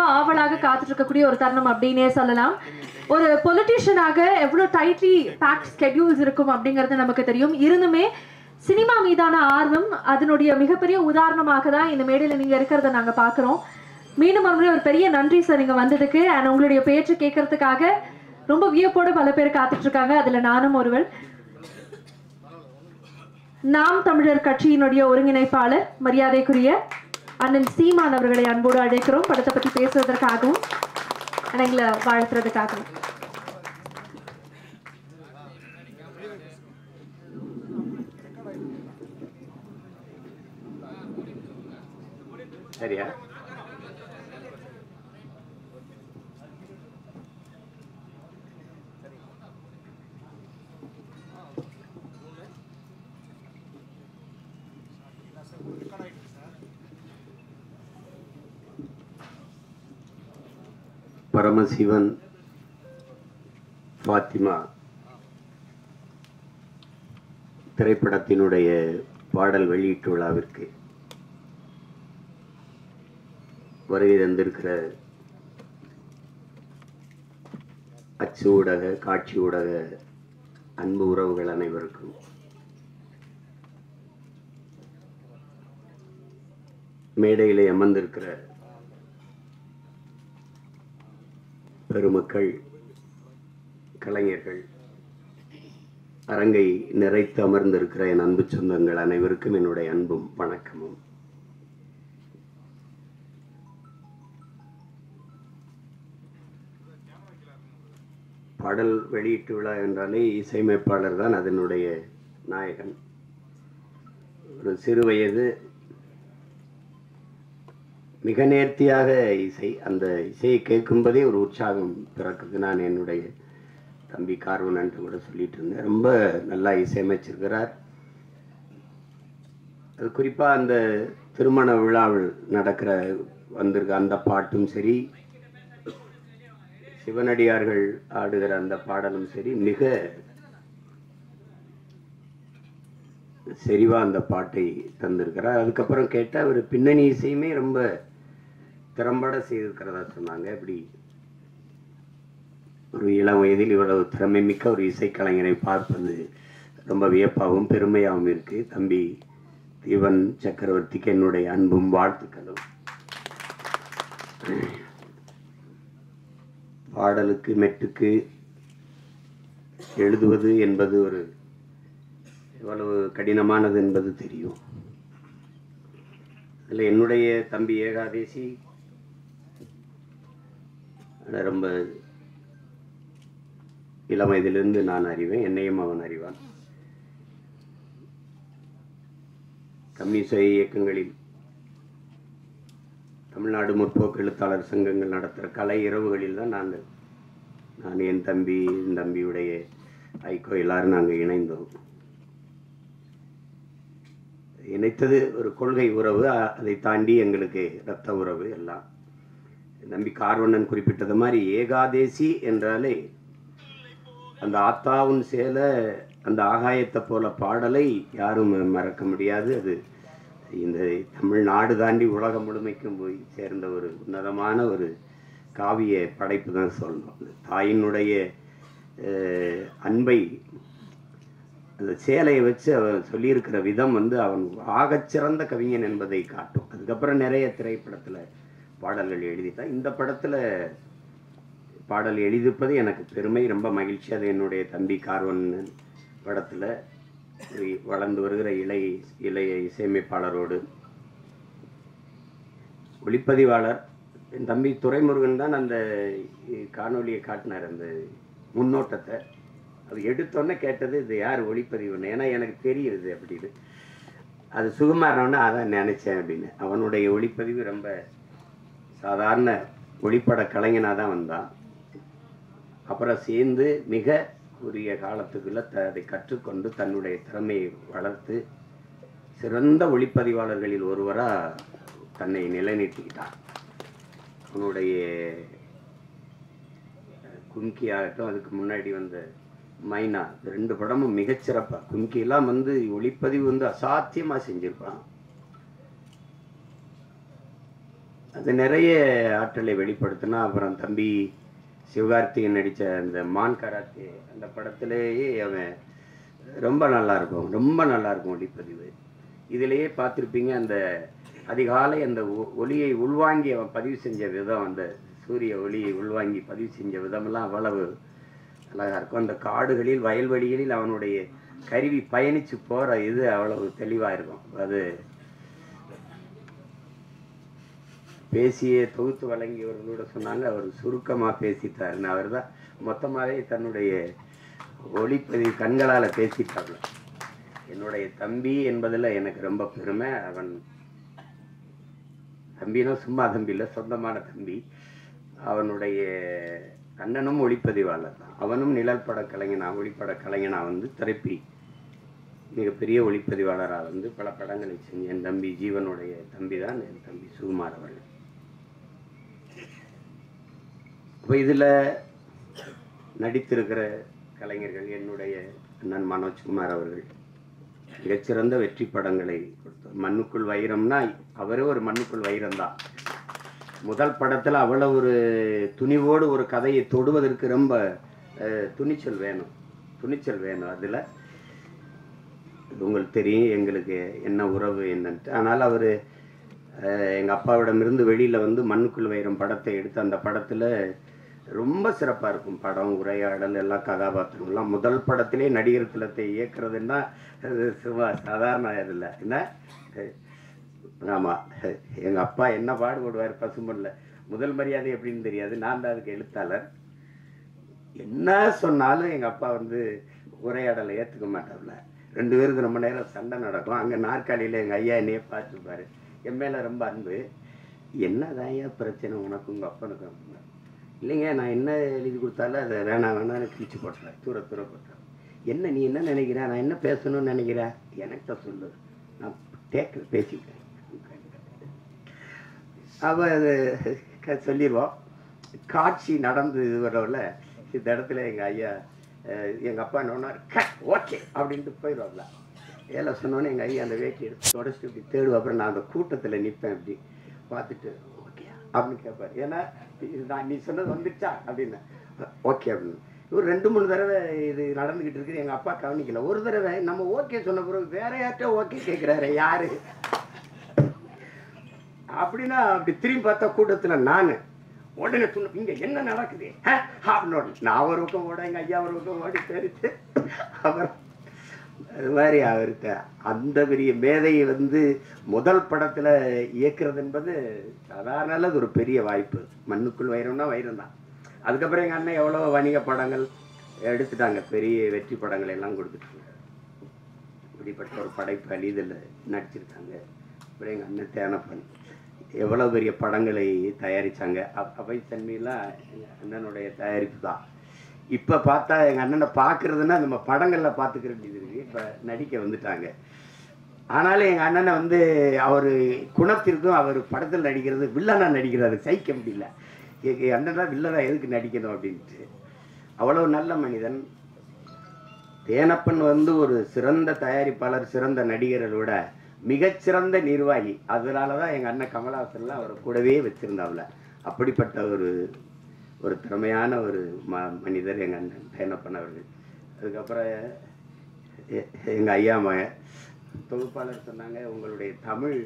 ரொம்ப ஆவலாக காத்துட்டு இருக்கக்கூடிய ஒரு தருணம் அப்படின்னே சொல்லலாம். ஒரு பொலிட்டிஷியனாக எவ்வளோ டைட்லி பேக்ட் ஸ்கெடியூல்ஸ் இருக்கும் அப்படிங்கிறது நமக்கு தெரியும். இருந்துமே சினிமா மீதான ஆர்வம் அதனுடைய மிகப்பெரிய உதாரணமாக தான் இந்த மேடையில் நீங்க இருக்கிறத நாங்க பார்க்குறோம். மீண்டும் ஒரு பெரிய நன்றி சார் நீங்க வந்ததுக்கு. அண்ட் உங்களுடைய பேச்சு கேட்கறதுக்காக ரொம்ப வியப்போடு பல பேர் காத்துட்டு இருக்காங்க. அதுல நானும் ஒருவன். நாம் தமிழர் கட்சியினுடைய ஒருங்கிணைப்பாளர் மரியாதைக்குரிய அண்ணன் சீமான் அவர்களை அன்போடு அழைக்கிறோம் படத்தை பற்றி பேசுவதற்காகவும் எங்களை வாழ்த்துறதுக்காகவும். சரியா? பரமசிவன் ஃபாத்திமா திரைப்படத்தினுடைய பாடல் வெளியீட்டு விழாவிற்கு வருகை தந்திருக்கிற அச்சு ஊடக காட்சி ஊடக அன்பு உறவுகள் அனைவருக்கும் மேடையிலே அமர்ந்திருக்கிற பெருமக்கள், கலைஞர்கள், அரங்கை நிறைத்து அமர்ந்திருக்கிற என் அன்பு சொந்தங்கள் அனைவருக்கும் என்னுடைய அன்பும் வணக்கமும். பாடல் வெளியீட்டு விழா என்றாலே இசையமைப்பாளர் தான் அதனுடைய நாயகன். ஒரு சிறு வயது மிக நேர்த்தியாக இசை, அந்த இசையை கேட்கும்போதே ஒரு உற்சாகம் பிறக்குது. நான் என்னுடைய தம்பி கார்வன் கூட சொல்லிட்டு இருந்தேன். ரொம்ப நல்லா இசையமைச்சிருக்கிறார். அது குறிப்பாக அந்த திருமண விழாவில் நடக்கிற வந்திருக்க அந்த பாட்டும் சரி, சிவனடியார்கள் ஆடுகிற அந்த பாடலும் சரி, மிக செறிவா அந்த பாட்டை தந்திருக்கிறார். அதுக்கப்புறம் கேட்டால் அவர் பின்னணி இசையுமே ரொம்ப திறம்பட செய்திருக்கிறதா சொன்னாங்க. இப்படி ஒரு இளம் வயதில் இவ்வளவு திறமை மிக்க ஒரு இசைக்கலைஞரை பார்ப்பது ரொம்ப வியப்பாகவும் பெருமையாகவும் இருக்கு. தம்பி தீவன் சக்கரவர்த்திக்கு என்னுடைய அன்பும் வாழ்த்துக்களும். பாடலுக்கு மெட்டுக்கு எழுதுவது என்பது ஒரு எவ்வளவு கடினமானது என்பது தெரியும். அதில் என்னுடைய தம்பி ஏகாதேசி ரொம்ப இளம் வயதிலிருந்து நான் அறிவேன், என்னையும் அவன் அறிவான். கம்யூனிச இயக்கங்களில் தமிழ்நாடு முற்போக்கு எழுத்தாளர் சங்கங்கள் நடத்துகிற கலை இரவுகளில் தான் நான் என் தம்பியுடைய ஐக்கோ எல்லாரும் நாங்கள் இணைந்தோம். இணைத்தது ஒரு கொள்கை உறவு, அதை தாண்டி எங்களுக்கு இரத்த உறவு எல்லாம். நம்பி கார்வண்ணன் குறிப்பிட்டது மாதிரி ஏகாதேசி என்றாலே அந்த ஆத்தாவும் சேல அந்த ஆகாயத்தை போல பாடலை யாரும் மறக்க முடியாது. அது இந்த தமிழ்நாடு தாண்டி உலகம் முழுமைக்கும் போய் சேர்ந்த ஒரு உன்னதமான ஒரு காவிய படைப்பு தான் சொல்லணும். தாயினுடைய அன்பை அந்த சேலையை வச்சு அவன் சொல்லியிருக்கிற விதம் அவன் ஆகச்சிறந்த கவிஞன் என்பதை காட்டும். அதுக்கப்புறம் நிறைய திரைப்படத்தில் பாடல்கள் எழுதிட்டான். இந்த படத்தில் பாடல் எழுதிப்பது எனக்கு பெருமை, ரொம்ப மகிழ்ச்சி. அது என்னுடைய தம்பி கார்வன் படத்தில் வளர்ந்து வருகிற இளைய இசையமைப்பாளரோடு ஒளிப்பதிவாளர் என் தம்பி துரைமுருகன் தான் அந்த காணொலியை காட்டினார், அந்த முன்னோட்டத்தை. அது எடுத்தோன்னே கேட்டது இது யார் ஒளிப்பதிவுன்னு, ஏன்னா எனக்கு தெரியுது அப்படின்னு. அது சுகுமாரனோன்னு அதான் நினச்சேன் அப்படின்னு. அவனுடைய ஒளிப்பதிவு ரொம்ப சாதாரண ஒளிப்பட கலைஞனாக தான் வந்தான். அப்புறம் சேர்ந்து மிக உரிய காலத்துக்குள்ள அதை கற்றுக்கொண்டு தன்னுடைய திறமையை வளர்த்து சிறந்த ஒளிப்பதிவாளர்களில் ஒருவராக தன்னை நிலைநிறுத்திக்கிட்டான். அவனுடைய கும்கி ஆகட்டும், அதுக்கு முன்னாடி வந்த மைனா, ரெண்டு படமும் மிகச்சிறப்பாக. கும்கியெல்லாம் ஒளிப்பதிவு அசாத்தியமாக செஞ்சுருப்பான். அது நிறைய ஆற்றலை வெளிப்படுத்தினா. அப்புறம் தம்பி சிவகார்த்திகேயன் நடித்த அந்த மான் கராத்தே அந்த படத்திலேயே அவன் ரொம்ப நல்லாயிருக்கும், ரொம்ப நல்லாயிருக்கும் ஒளிப்பதிவு. இதிலேயே பார்த்துருப்பீங்க, அந்த அதிகாலை அந்த ஒளியை உள்வாங்கி அவன் பதிவு செஞ்ச விதம், அந்த சூரிய ஒளியை உள்வாங்கி பதிவு செஞ்ச விதமெல்லாம் அவ்வளவு அழகாக இருக்கும். அந்த காடுகளில் வயல்வெளிகளில் அவனுடைய கருவி பயணித்து போகிற இது அவ்வளவு தெளிவாக இருக்கும். அது பேசிய தொகுத்து வழங்கியவர்களோட சொன்னாங்க, அவர் சுருக்கமாக பேசிட்டாருன்னு. அவர் தான் மொத்தமாகவே தன்னுடைய ஒளிப்பதிவு கண்களால் பேசிட்டார்ல. என்னுடைய தம்பி என்பதில் எனக்கு ரொம்ப பெருமை. அவன் தம்பினா சும்மா தம்பி இல்லை, சொந்தமான தம்பி. அவனுடைய அண்ணனும் ஒளிப்பதிவாளர் தான். அவனும் நிழல் பட கலைஞனா, ஒளிப்பட கலைஞனா வந்து திரைப்பி மிகப்பெரிய ஒளிப்பதிவாளராக வந்து பல படங்களை செஞ்சு என் தம்பி ஜீவனுடைய தம்பி தான் என் தம்பி சுகுமார் அவர்கள். இப்போ இதில் நடித்திருக்கிற கலைஞர்கள் என்னுடைய அண்ணன் மனோஜ்குமார் அவர்கள் மிகச்சிறந்த வெற்றி படங்களை கொடுத்தார். மண்ணுக்குள் வைரம்னா அவரே ஒரு மண்ணுக்குள் வைரம்தான். முதல் படத்தில் அவ்வளோ ஒரு துணிவோடு ஒரு கதையை தொடுவதற்கு ரொம்ப துணிச்சல் வேணும். அதில் உங்களுக்கு தெரியும் எங்களுக்கு என்ன உறவு என்னன்ட்டு. ஆனால் அவர் எங்கள் அப்பாவிடமிருந்து வெளியில் வந்து மண்ணுக்குள் வைரம் படத்தை எடுத்து அந்த படத்தில் ரொம்ப சிறப்பாக இருக்கும் படம், உரையாடல், எல்லா கதாபாத்திரங்கள்லாம். முதல் படத்திலே நடிகர் திலத்தை இயக்குறதுன்னா சும்மா சாதாரண இதில் என்ன. ஆமாம், எங்கள் அப்பா என்ன பாடுபடுவார் பசும்பொன்னில். முதல் மரியாதை எப்படின்னு தெரியாது, நான் தான் அதுக்கு எழுத்தாளர். என்ன சொன்னாலும் எங்கள் அப்பா வந்து உரையாடலை ஏற்றுக்க மாட்டார்ல. 2 பேருக்கு ரொம்ப நேரம் சண்டை நடக்கும். அங்கே நாற்காலியில் எங்கள் ஐயா என்னையே பார்த்துருப்பாரு. என் மேலே ரொம்ப அன்பு. என்னதான் ஐயா பிரச்சனை உனக்கு உங்கள் அப்பனுக்கு? இல்லைங்க, நான் என்ன எழுதி கொடுத்தாலும் அதை வேணான்னு கிழிச்சு போட்டுறேன், தூர போட்டுறேன். என்ன நீ என்ன நினைக்கிற, நான் என்ன பேசணும்னு நினைக்கிறேன், எனக்கிட்ட சொல்லு, நான் பேசிக்கிறேன். அப்போ அது சொல்லிடுவோம். காட்சி நடந்து வரவில் இந்த இடத்துல எங்கள் ஐயா எங்கள் அப்பா என்ன ஓகே அப்படின்ட்டு போயிடுவாங்களா. ஏழை சொன்னோன்னே எங்கள் ஐயா அந்த வேட்டி எடுத்து தொடச்சிட்டு இப்படி தேடுவோம். அப்புறம் நான் அந்த கூட்டத்தில் நிற்பேன், இப்படி பார்த்துட்டு ஓகே அப்படின்னு கேட்பார். ஏன்னா நான் நீ சொன்னது வந்துடுச்சா அப்படின்னு. ஓகே அப்படின்னு. ஒரு 2-3 தடவை இது நடந்துக்கிட்டு இருக்குது. எங்கள் அப்பா கவனிக்கல. ஒரு தடவை நம்ம ஓகே சொன்ன பிறகு வேற யார்கிட்ட ஓகே கேட்குறாரு யாரு அப்படின்னா, அப்படி திரும்பி பார்த்தா கூட்டத்தில் நான் உடனே சொன்ன இங்கே என்ன நடக்குது அப்படின்னு. நான் ஒரு பக்கம் ஓட, எங்கள் ஐயா ஒரு பக்கம் ஓடி தெரிவித்து அப்புறம் அது மாதிரி அவர்கிட்ட அந்த பெரிய மேதையை வந்து முதல் படத்தில் இயக்குறது என்பது சாதாரண அது ஒரு பெரிய வாய்ப்பு. மண்ணுக்குள் வைரம்னா வைரம் தான். அதுக்கப்புறம் எங்கள் அண்ணன் எவ்வளோ வணிக படங்கள் எடுத்துட்டாங்க, பெரிய வெற்றி படங்கள் எல்லாம் கொடுத்துட்டாங்க. இப்படிப்பட்ட ஒரு படைப்பு அழிதில் நடிச்சிருக்காங்க. அப்புறம் எங்கள் அண்ணன் தேனப்பன் எவ்வளோ பெரிய படங்களை தயாரித்தாங்க. அவை தன்மையெல்லாம் எங்கள் அண்ணனுடைய தயாரிப்பு தான். இப்போ பார்த்தா எங்கள் அண்ணனை பார்க்குறதுன்னா நம்ம படங்களில் பார்த்துக்கிற வேண்டியது இருக்குது. இப்போ நடிக்க வந்துட்டாங்க. ஆனாலும் எங்கள் அண்ணனை வந்து அவர் குணத்திற்கும் அவர் படத்தில் நடிக்கிறது வில்லனாக நடிக்கிறாரு சகிக்க முடியல. எங்கள் அண்ணனா வில்லனாக எதுக்கு நடிக்கணும் அப்படின்ட்டு. அவ்வளோ நல்ல மனிதன். தேனப்பன் வந்து ஒரு சிறந்த தயாரிப்பாளர், சிறந்த நடிகரை விட மிகச்சிறந்த நிர்வாகி. அதனால தான் எங்கள் அண்ணன் கமலஹாசன்லாம் அவரை கூடவே வச்சுருந்தாவில். அப்படிப்பட்ட ஒரு திறமையான ஒரு மனிதர் எங்கள் அண்ணன் தேனப்பன் அவர்கள். அதுக்கப்புறம் எங்கள் ஐயா மகன் தொகுப்பாளர் சொன்னாங்க, உங்களுடைய தமிழ்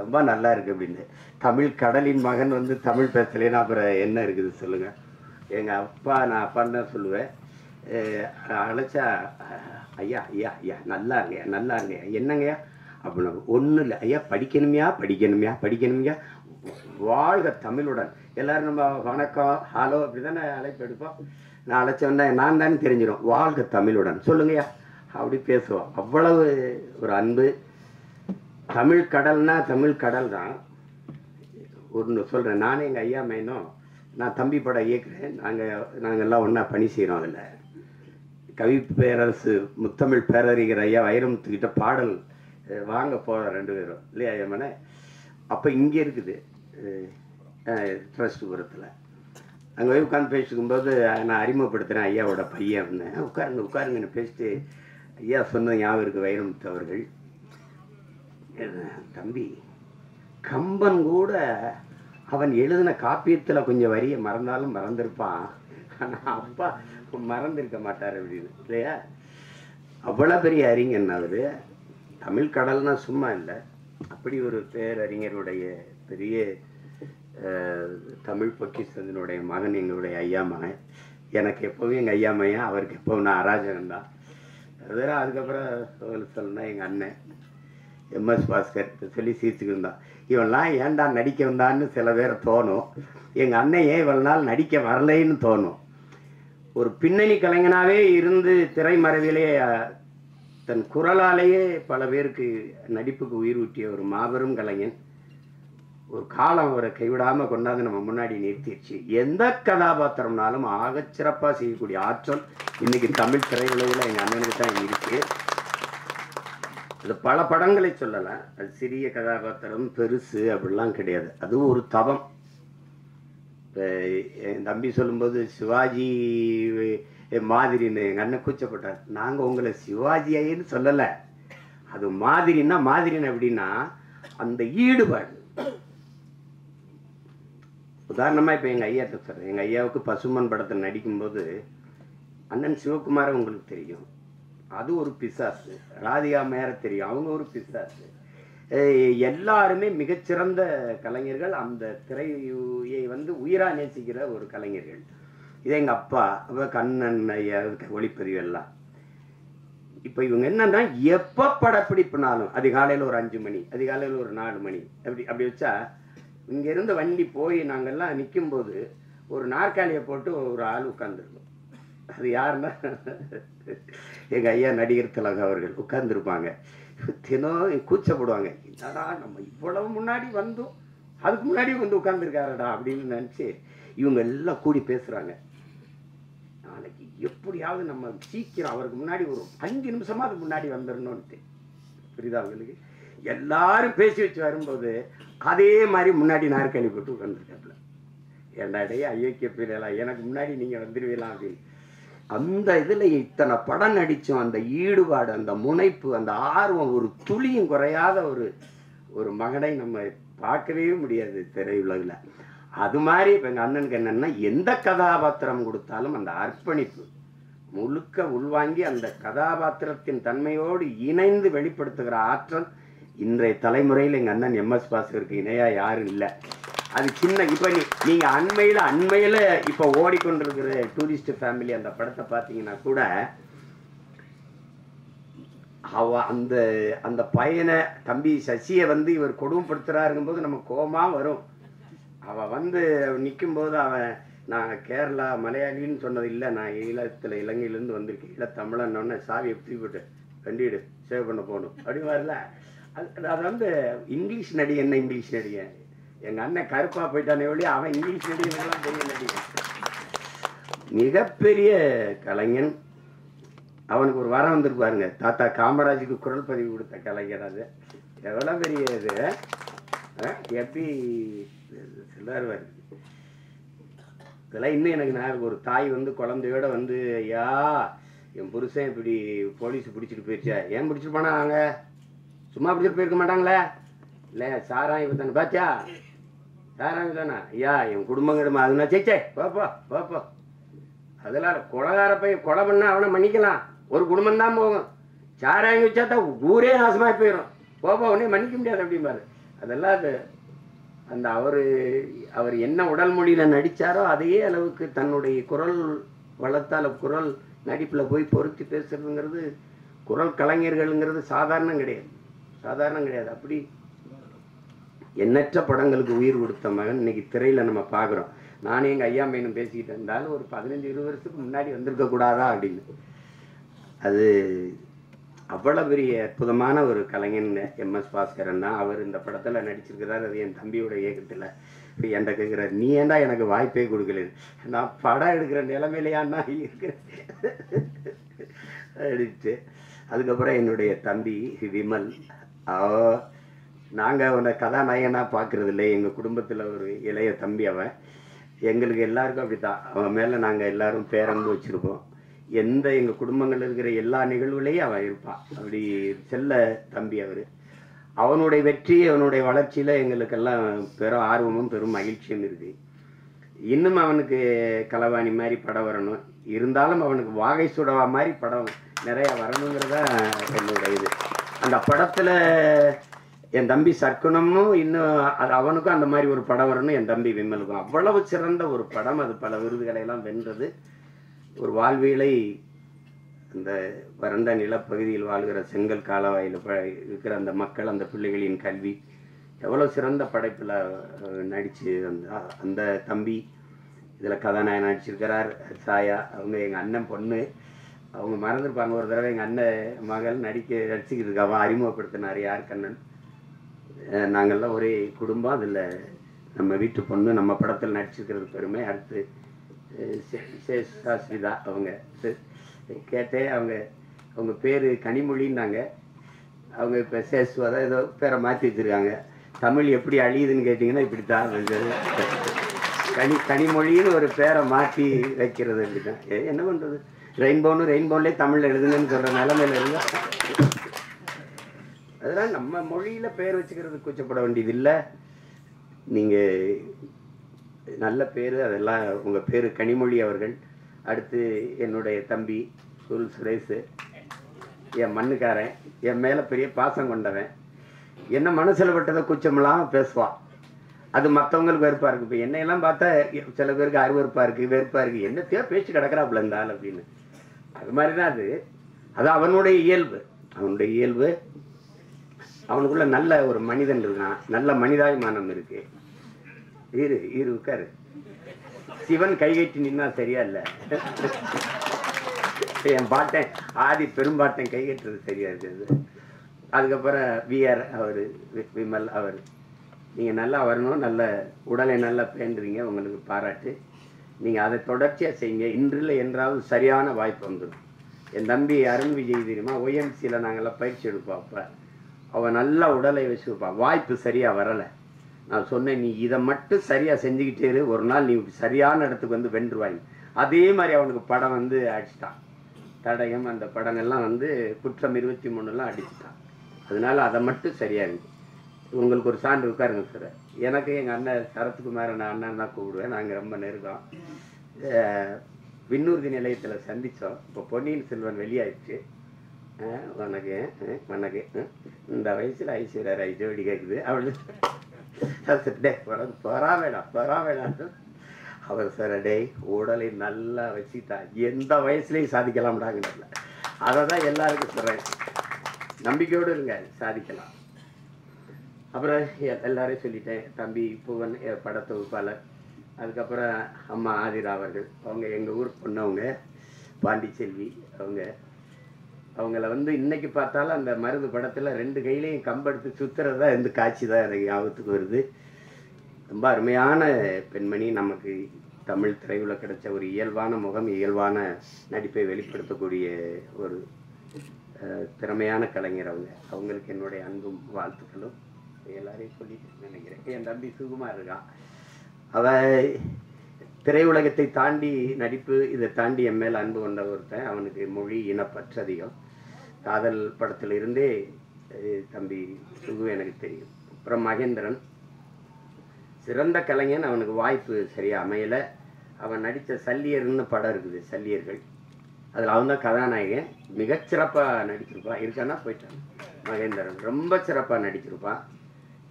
ரொம்ப நல்லா இருக்குது அப்படின்னு. தமிழ் கடலின் மகன் வந்து தமிழ் பேசலைன்னா அப்புறம் என்ன இருக்குது சொல்லுங்கள். எங்கள் அப்பா, நான் அப்பான்னு தான் சொல்லுவேன். அழைச்சா ஐயா ஐயா ஐயா நல்லா இருங்க என்னங்கய்யா அப்படின்னு. ஒன்றும் இல்லை ஐயா, படிக்கணுமையா வாழ்க தமிழுடன். எல்லோரும் நம்ம வணக்கம் ஹலோ அப்படி தானே அழைப்பு எடுப்போம். நான் அழைச்சவன்னா நான் தானே தெரிஞ்சிடும். வாழ்க தமிழுடன் சொல்லுங்கய்யா அப்படி பேசுவோம். அவ்வளவு ஒரு அன்பு. தமிழ் கடல்னா தமிழ் கடல் தான். ஒன்று சொல்கிறேன், நானே எங்கள் ஐயா மைனும் நான் தம்பி படம் இயக்குறேன். நாங்கள் எல்லாம் ஒன்றா பணி செய்கிறோம். அதில் கவி பேரரசு முத்தமிழ் பேரறிஞர் ஐயா வைரமுத்துக்கிட்ட பாடல் வாங்க போகிறோம் 2 பேரும் இல்லையா ஐயம்மனே. அப்போ இங்கே இருக்குது ட்ரஸ்ட் புறத்தில். அங்கே போய் உட்காந்து பேசிக்கும்போது நான் அறிமுகப்படுத்துகிறேன் ஐயாவோட பையன் அப்படின்னு. உட்காருங்கன்னு பேசிட்டு ஐயா சொன்னது ஞாபகம் இருக்குது வைரமுத்து அவர்கள். தம்பி கம்பன் கூட அவன் எழுதின காப்பியத்தில் கொஞ்சம் வரியை மறந்தாலும் மறந்திருப்பான், ஆனால் அப்பா மறந்திருக்க மாட்டார் அப்படின்னு இல்லையா? அவ்வளோ பெரிய அறிஞன் அவர். தமிழ் கடல்னா சும்மா இல்லை, அப்படி ஒரு பேரறிஞருடைய பெரிய தமிழ் பொக்கிஷத்தினுடைய மகன் எங்களுடைய ஐயா மகன். எனக்கு எப்போவும் எங்கள் ஐயா மையன், அவருக்கு எப்போவும் நான் அராஜகம்தான். அதுக்கப்புறம் சொல்லணும்னா எங்கள் அண்ணன் எம்எஸ் பாஸ்கர் சொல்லி சிரிச்சுக்கிட்டு இருந்தான். இவன்லாம் ஏன்டா நடிக்க வந்தான்னு சில பேர் தோணும். எங்கள் அண்ணன் ஏன் இவ்வளோ நாள் நடிக்க வரலைன்னு தோணும். ஒரு பின்னணி கலைஞனாகவே இருந்து திரைமறைவிலே தன் குரலாலேயே பல பேருக்கு நடிப்புக்கு உயிர் ஊட்டிய ஒரு மாபெரும் கலைஞன். ஒரு காலம் அவரை கைவிடாமல் கொண்டாந்து நம்ம முன்னாடி நிறுத்திடுச்சு. எந்த கதாபாத்திரம்னாலும் ஆகச்சிறப்பாக செய்யக்கூடிய ஆற்றல் இன்னைக்கு தமிழ் திரையுலகில் எங்கள் அண்ணனுக்கு தான் இருக்கு. அது பல படங்களை சொல்லலாம். அது சிறிய கதாபாத்திரம் பெருசு அப்படிலாம் கிடையாது, அது ஒரு தவம். என் தம்பி சொல்லும்போது சிவாஜி மாதிரின்னு எங்கள் அண்ணன் கூச்சப்பட்டார். நாங்கள் உங்களை சிவாஜின்னு சொல்லலை, அது மாதிரின்னா மாதிரின்னு அப்படின்னா அந்த ஈடுபாடு. உதாரணமாக இப்போ எங்கள் ஐயாட்ட சொல்கிறேன். எங்கள் ஐயாவுக்கு பசுமன் படத்தில் நடிக்கும்போது அண்ணன் சிவகுமாரை உங்களுக்கு தெரியும், அது ஒரு பிசாசு. ராதிகா மேர தெரியும், அவங்க ஒரு பிசாசு. எல்லாருமே மிகச்சிறந்த கலைஞர்கள், அந்த திரையை உயிராக நேசிக்கிற ஒரு கலைஞர்கள். இதே எங்கள் அப்பா கண்ணன் ஐயா ஒளிப்பதிவு எல்லாம். இப்போ இவங்க என்னன்னா எப்போ படப்பிடிப்புனாலும் அதிகாலையில் ஒரு 5 மணி, அதிகாலையில் ஒரு 4 மணி, அப்படி வச்சா இங்கேருந்து வண்டி போய் நாங்கள்லாம் நிற்கும்போது ஒரு நாற்காலியை போட்டு ஒரு ஆள் உட்காந்துருக்கோம். அது யாருன்னா எங்கள் ஐயா நடிகர் திலக அவர்கள் உட்கார்ந்துருப்பாங்க. தினம் கூச்சப்படுவாங்க, என்னடா நம்ம இவ்வளவு முன்னாடி வந்தோம், அதுக்கு முன்னாடி உட்காந்துருக்காரடா அப்படின்னு நினச்சி இவங்க எல்லாம் கூடி பேசுகிறாங்க. நாளைக்கு எப்படியாவது நம்ம சீக்கிரம் அவருக்கு முன்னாடி ஒரு 5 நிமிஷமா அதுக்கு முன்னாடி வந்துடணும்னு. புரியுதா அவங்களுக்கு? எல்லாரும் பேசி வச்சு வரும்போது அதே மாதிரி முன்னாடி நாற்காலி போட்டு உட்காந்துருக்காப்புல. என்னடைய ஐயோக்கிய பிள்ளைலாம் எனக்கு முன்னாடி நீங்கள் வந்துடுவீலாம் அப்படின்னு. அந்த இதில் இத்தனை படம் நடித்தோம், அந்த ஈடுபாடு, அந்த முனைப்பு, அந்த ஆர்வம், ஒரு துளியும் குறையாத ஒரு மகனை நம்ம பார்க்கவே முடியாது திரையுலகில். அது மாதிரி இப்போ எங்கள் அண்ணனுக்கு என்னென்னா எந்த கதாபாத்திரம் கொடுத்தாலும் அந்த அர்ப்பணிப்பு முழுக்க உள்வாங்கி அந்த கதாபாத்திரத்தின் தன்மையோடு இணைந்து வெளிப்படுத்துகிற ஆற்றல் இன்றைய தலைமுறையில் எங்கள் அண்ணன் எம்எஸ் பாஸ்கருக்கு இணையாக யாரும் இல்லை. அது சின்ன இப்போ நீங்கள் அண்மையில் இப்போ ஓடிக்கொண்டிருக்கிற டூரிஸ்ட் ஃபேமிலி அந்த படத்தை பார்த்தீங்கன்னா கூட அந்த அந்த பையனை தம்பி சசியை இவர் கொடுமைப்படுத்துகிறாருங்கும்போது நம்ம கோபமாக வரும். அவன் நிற்கும்போது அவன் நான் கேரளா மலையாளின்னு சொன்னது இல்லை, நான் இலங்கையிலேருந்து வந்திருக்கேன், தமிழன்னொன்னே சாவியை எப்படி போட்டு வண்டிடு சேவ் பண்ண போகணும் அப்படி வரல. அது இங்கிலீஷ் நடிகை. என்ன இங்கிலீஷ் நடிகை? எங்கள் அண்ணன் கருப்பாக போயிட்டானே ஒழி, அவன் இங்கிலீஷ் நடிகர்கள்லாம் பெரிய நடிகன், மிகப்பெரிய கலைஞன். அவனுக்கு ஒரு வரம் வந்திருப்பாருங்க, தாத்தா காமராஜுக்கு குரல் பதிவு கொடுத்த கலைஞர். அது எவ்வளோ பெரிய இது, எப்படி சிலர் இதெல்லாம் இன்னும் எனக்கு நான் ஒரு தாய் குழந்தையோட ஐயா என் புருஷன் இப்படி போலீஸ் பிடிச்சிட்டு போயிடுச்சா, ஏன் பிடிச்சிட்டு போனா அவங்க சும்மா பிடிச்சிட்டு போயிருக்க மாட்டாங்களே, இல்லை சாராயம் தானே பாத்தியா, சாராயம் தானே ஐயா என் குடும்பம் கிடமா அதுனா சேச்சே பாப்பா பாப்பா. அதெல்லாம் கொலைகார பையன் கொலை பண்ணா அவனை மன்னிக்கலாம், ஒரு குடும்பம் தான் போகும். சாராயம் வச்சா தான் ஊரே நாசமாக போயிடும், போப்பா உடனே மன்னிக்க முடியாது அப்படிம்பாரு. அதெல்லாம் அது அந்த அவர் என்ன உடல் மொழியில் நடித்தாரோ அதே அளவுக்கு தன்னுடைய குரல் வளர்த்தால் குரல் நடிப்பில் போய் பொருத்தி பேசுறதுங்கிறது குரல் கலைஞர்கள்ங்கிறது சாதாரணம் கிடையாது. அப்படி எண்ணற்ற படங்களுக்கு உயிர் கொடுத்த மகன் இன்னைக்கு திரையில் நம்ம பார்க்குறோம். நானே எங்கள் ஐயா மையனும் பேசிக்கிட்டு இருந்தாலும் ஒரு 15-20 வருஷத்துக்கு முன்னாடி வந்திருக்கக்கூடாதா அப்படின்னு. அது அவ்வளோ பெரிய அற்புதமான ஒரு கலைஞன் எம்எஸ் பாஸ்கரன் தான். அவர் இந்த படத்தில் நடிச்சிருக்கிறார். அது என் தம்பியோட இயக்கத்தில். இப்போ என்கிட்ட கேட்குறாரு, நீ ஏன்டா எனக்கு வாய்ப்பே கொடுக்கல, நான் படம் எடுக்கிற நிலைமையிலையான்னா இருக்கிறேன் அடிச்சு. அதுக்கப்புறம் என்னுடைய தம்பி விமல், நாங்கள் அவனை கதாநாயகனாக பார்க்குறது இல்லை, எங்கள் குடும்பத்தில் ஒரு இளைய தம்பி அவன். எங்களுக்கு எல்லாருக்கும் அப்படி தான், அவன் மேலே நாங்கள் எல்லோரும் பேரன்பு வச்சுருப்போம். எங்கள் குடும்பங்கள் இருக்கிற எல்லா நிகழ்வுலையும் அவன் இருப்பான். அப்படி செல்ல தம்பி அவர். அவனுடைய வெற்றி அவனுடைய வளர்ச்சியில் எங்களுக்கெல்லாம் பெரும் ஆர்வமும் பெரும் மகிழ்ச்சியும் இருக்குது. இன்னும் அவனுக்கு கலவாணி மாதிரி படம் வரணும், இருந்தாலும் அவனுக்கு வாகை சுடவா மாதிரி படம் நிறையா வரணுங்கிறதா என்னுடைய இது. அந்த படத்தில் என் தம்பி சர்க்குணமும் இன்னும் அது அவனுக்கும் அந்த மாதிரி ஒரு படம் வரணும், என் தம்பி விமலுக்கும். அவ்வளவு சிறந்த ஒரு படம் அது, பல விருதுகளை எல்லாம் வென்றது. ஒரு வாழ்வியலை அந்த வறண்ட நிலப்பகுதியில் வாழ்கிற செங்கல் காலவாயில் இருக்கிற அந்த மக்கள், அந்த பிள்ளைகளின் கல்வி, எவ்வளோ சிறந்த படைப்பில் நடித்து அந்த தம்பி இதில் கதாநாயகன் நடிச்சிருக்கிறார். சாயா அவங்க எங்கள் அண்ணன் பொண்ணு, அவங்க மறந்துருப்பாங்க. ஒரு தடவை எங்கள் அண்ணன் மகள் நடிச்சுக்கிட்டு இருக்காவா அறிமுகப்படுத்தினார் யார் கண்ணன். நாங்கள்லாம் ஒரே குடும்பம், அதில் நம்ம வீட்டு பொண்ணு நம்ம படத்தில் நடிச்சிருக்கிறது பெருமை. அடுத்து சாஸ்விதா அவங்க கேட்டேன், அவங்க பேர் கனிமொழின்னாங்க, அவங்க இப்போ சேஸ்வதா ஏதோ பேரை மாற்றி வச்சுருக்காங்க. தமிழ் எப்படி அழியுதுன்னு கேட்டிங்கன்னா இப்படித்தான் கனிமொழின்னு ஒரு பேரை மாற்றி வைக்கிறது அப்படிதான். என்ன பண்ணுறது, ரெயின்போன்லேயே தமிழ் எழுதுங்கன்னு சொல்கிற நிலைமையில இருந்தா அதெல்லாம் நம்ம மொழியில் பேர் வச்சுக்கிறது கூச்சப்பட வேண்டியது இல்லை. நீங்கள் நல்ல பேர், அதெல்லாம் உங்கள் பேர் கனிமொழி அவர்கள். அடுத்து என்னுடைய தம்பி சுரேஷ், என் மண்ணுக்காரன், என் மேலே பெரிய பாசம் கொண்டவன். என்ன மனசில் பட்டதை கூச்சமெல்லாம் பேசுவான், அது மற்றவங்களுக்கு வெறுப்பாக இருக்குது. இப்போ என்னையெல்லாம் பார்த்தா சில பேருக்கு அருவறுப்பாக இருக்குது, வெறுப்பாக இருக்குது, என்னத்தையோ பேச்சு கிடக்கிறாப்புல இருந்தால் அப்படின்னு. அது மாதிரி தான் அது அவனுடைய இயல்பு. அவனுக்குள்ள நல்ல ஒரு மனிதன் இருக்கான், நல்ல மனிதாபிமானம் இருக்கு. இரு உட்காரு. சிவன் கைகட்டி நின்னா சரியா இல்லை, என் பாட்டன் ஆதி பெரும்பாட்டன் கைகட்டுறது சரியா இருக்குது. அதுக்கப்புறம் விஆர் அவர், விமல் அவர், நீங்கள் நல்லா வரணும், நல்ல உடலை நல்லா பேண்டுறீங்க, உங்களுக்கு பாராட்டு. நீங்கள் அதை தொடர்ச்சியாக செய்யுங்க, இன்றில் என்றாவது சரியான வாய்ப்பு வந்துடும். என் தம்பி அருண் விஜய் தெரியுமா, ஒய்எம்சியில் நாங்கள்லாம் பயிற்சி எடுப்போம். அப்போ அவன் நல்லா உடலை வச்சுருப்பான், வாய்ப்பு சரியாக வரலை. நான் சொன்னேன், நீ இதை மட்டும் சரியாக செஞ்சுக்கிட்டே இரு, ஒரு நாள் நீ சரியான இடத்துக்கு வந்து வென்றுவாய். அதே மாதிரி அவனுக்கு படம் வந்து அடிச்சிட்டான், தடயம் அந்த படங்கள்லாம் வந்து குற்றம் 23 அடிச்சிட்டான். அதனால அதை மட்டும் சரியாக இருக்கு. உங்களுக்கு ஒரு சான்று உட்காருங்க சார். எனக்கு எங்கள் அண்ணன் சரத்குமார் நான் அண்ணன் தான் கூப்பிடுவேன், நாங்கள் ரொம்ப நெருக்கம். விண்ணூர்தி நிலையத்தில் சந்தித்தோம். இப்போ பொன்னியின் செல்வன் வெளியாயிடுச்சு. வணக்கம் இந்த வயசில் ஐஸ்வர்யா ராய் ஜோடி கேட்குது அவள் பொறாமேடா. அவர் சார் டே உடலை நல்லா வச்சுட்டா எந்த வயசுலையும் சாதிக்கலாம்டாங்க. அதை தான் எல்லாருக்கும் சொல்கிறேன், நம்பிக்கையோடு இருங்க, சாதிக்கலாம். அப்புறம் எல்லாரையும் சொல்லிட்டேன். தம்பி புவன் படத்தொகுப்பாளர், அதுக்கப்புறம் அம்மா ஆதிரா அவர்கள், அவங்க எங்கள் ஊர் பொண்ணவங்க, பாண்டிச்செல்வி அவங்கள வந்து இன்னைக்கு பார்த்தாலும் அந்த மருது படத்தில் 2 கையிலையும் கம்பெடுத்து சுற்றுறதா இந்த காட்சி தான் எனக்கு ஞாபகத்துக்கு வருது. ரொம்ப அருமையான பெண்மணி. நமக்கு தமிழ் திரையுலகில் கிடைச்ச ஒரு இயல்பான முகம், இயல்பான நடிப்பை வெளிப்படுத்தக்கூடிய ஒரு திறமையான கலைஞர் அவங்களுக்கு என்னுடைய அன்பும் வாழ்த்துக்களும் எல்லாரையும் சொல்லிட்டு நினைக்கிறேன். என் தம்பி சுகுமார் இருக்கான், திரையுலகத்தை தாண்டி நடிப்பு, இதை தாண்டி என் மேல் அன்பு கொண்ட ஒருத்தன். அவனுக்கு மொழி இனப்பற்று அதிகம். காதல் படத்தில் இருந்தே தம்பி சுகு எனக்கு தெரியும். அப்புறம் மகேந்திரன் சிறந்த கலைஞன், அவனுக்கு வாய்ப்பு சரியாக அமையலை. அவன் நடித்த சல்லியர்னு படம் இருக்குது, சல்லியர்கள், அதில் அவன் தான் கதாநாயகன். மிகச்சிறப்பாக நடிச்சிருப்பான். இருக்கான்னா போயிட்டான். மகேந்திரன் ரொம்ப சிறப்பாக நடிச்சிருப்பான்,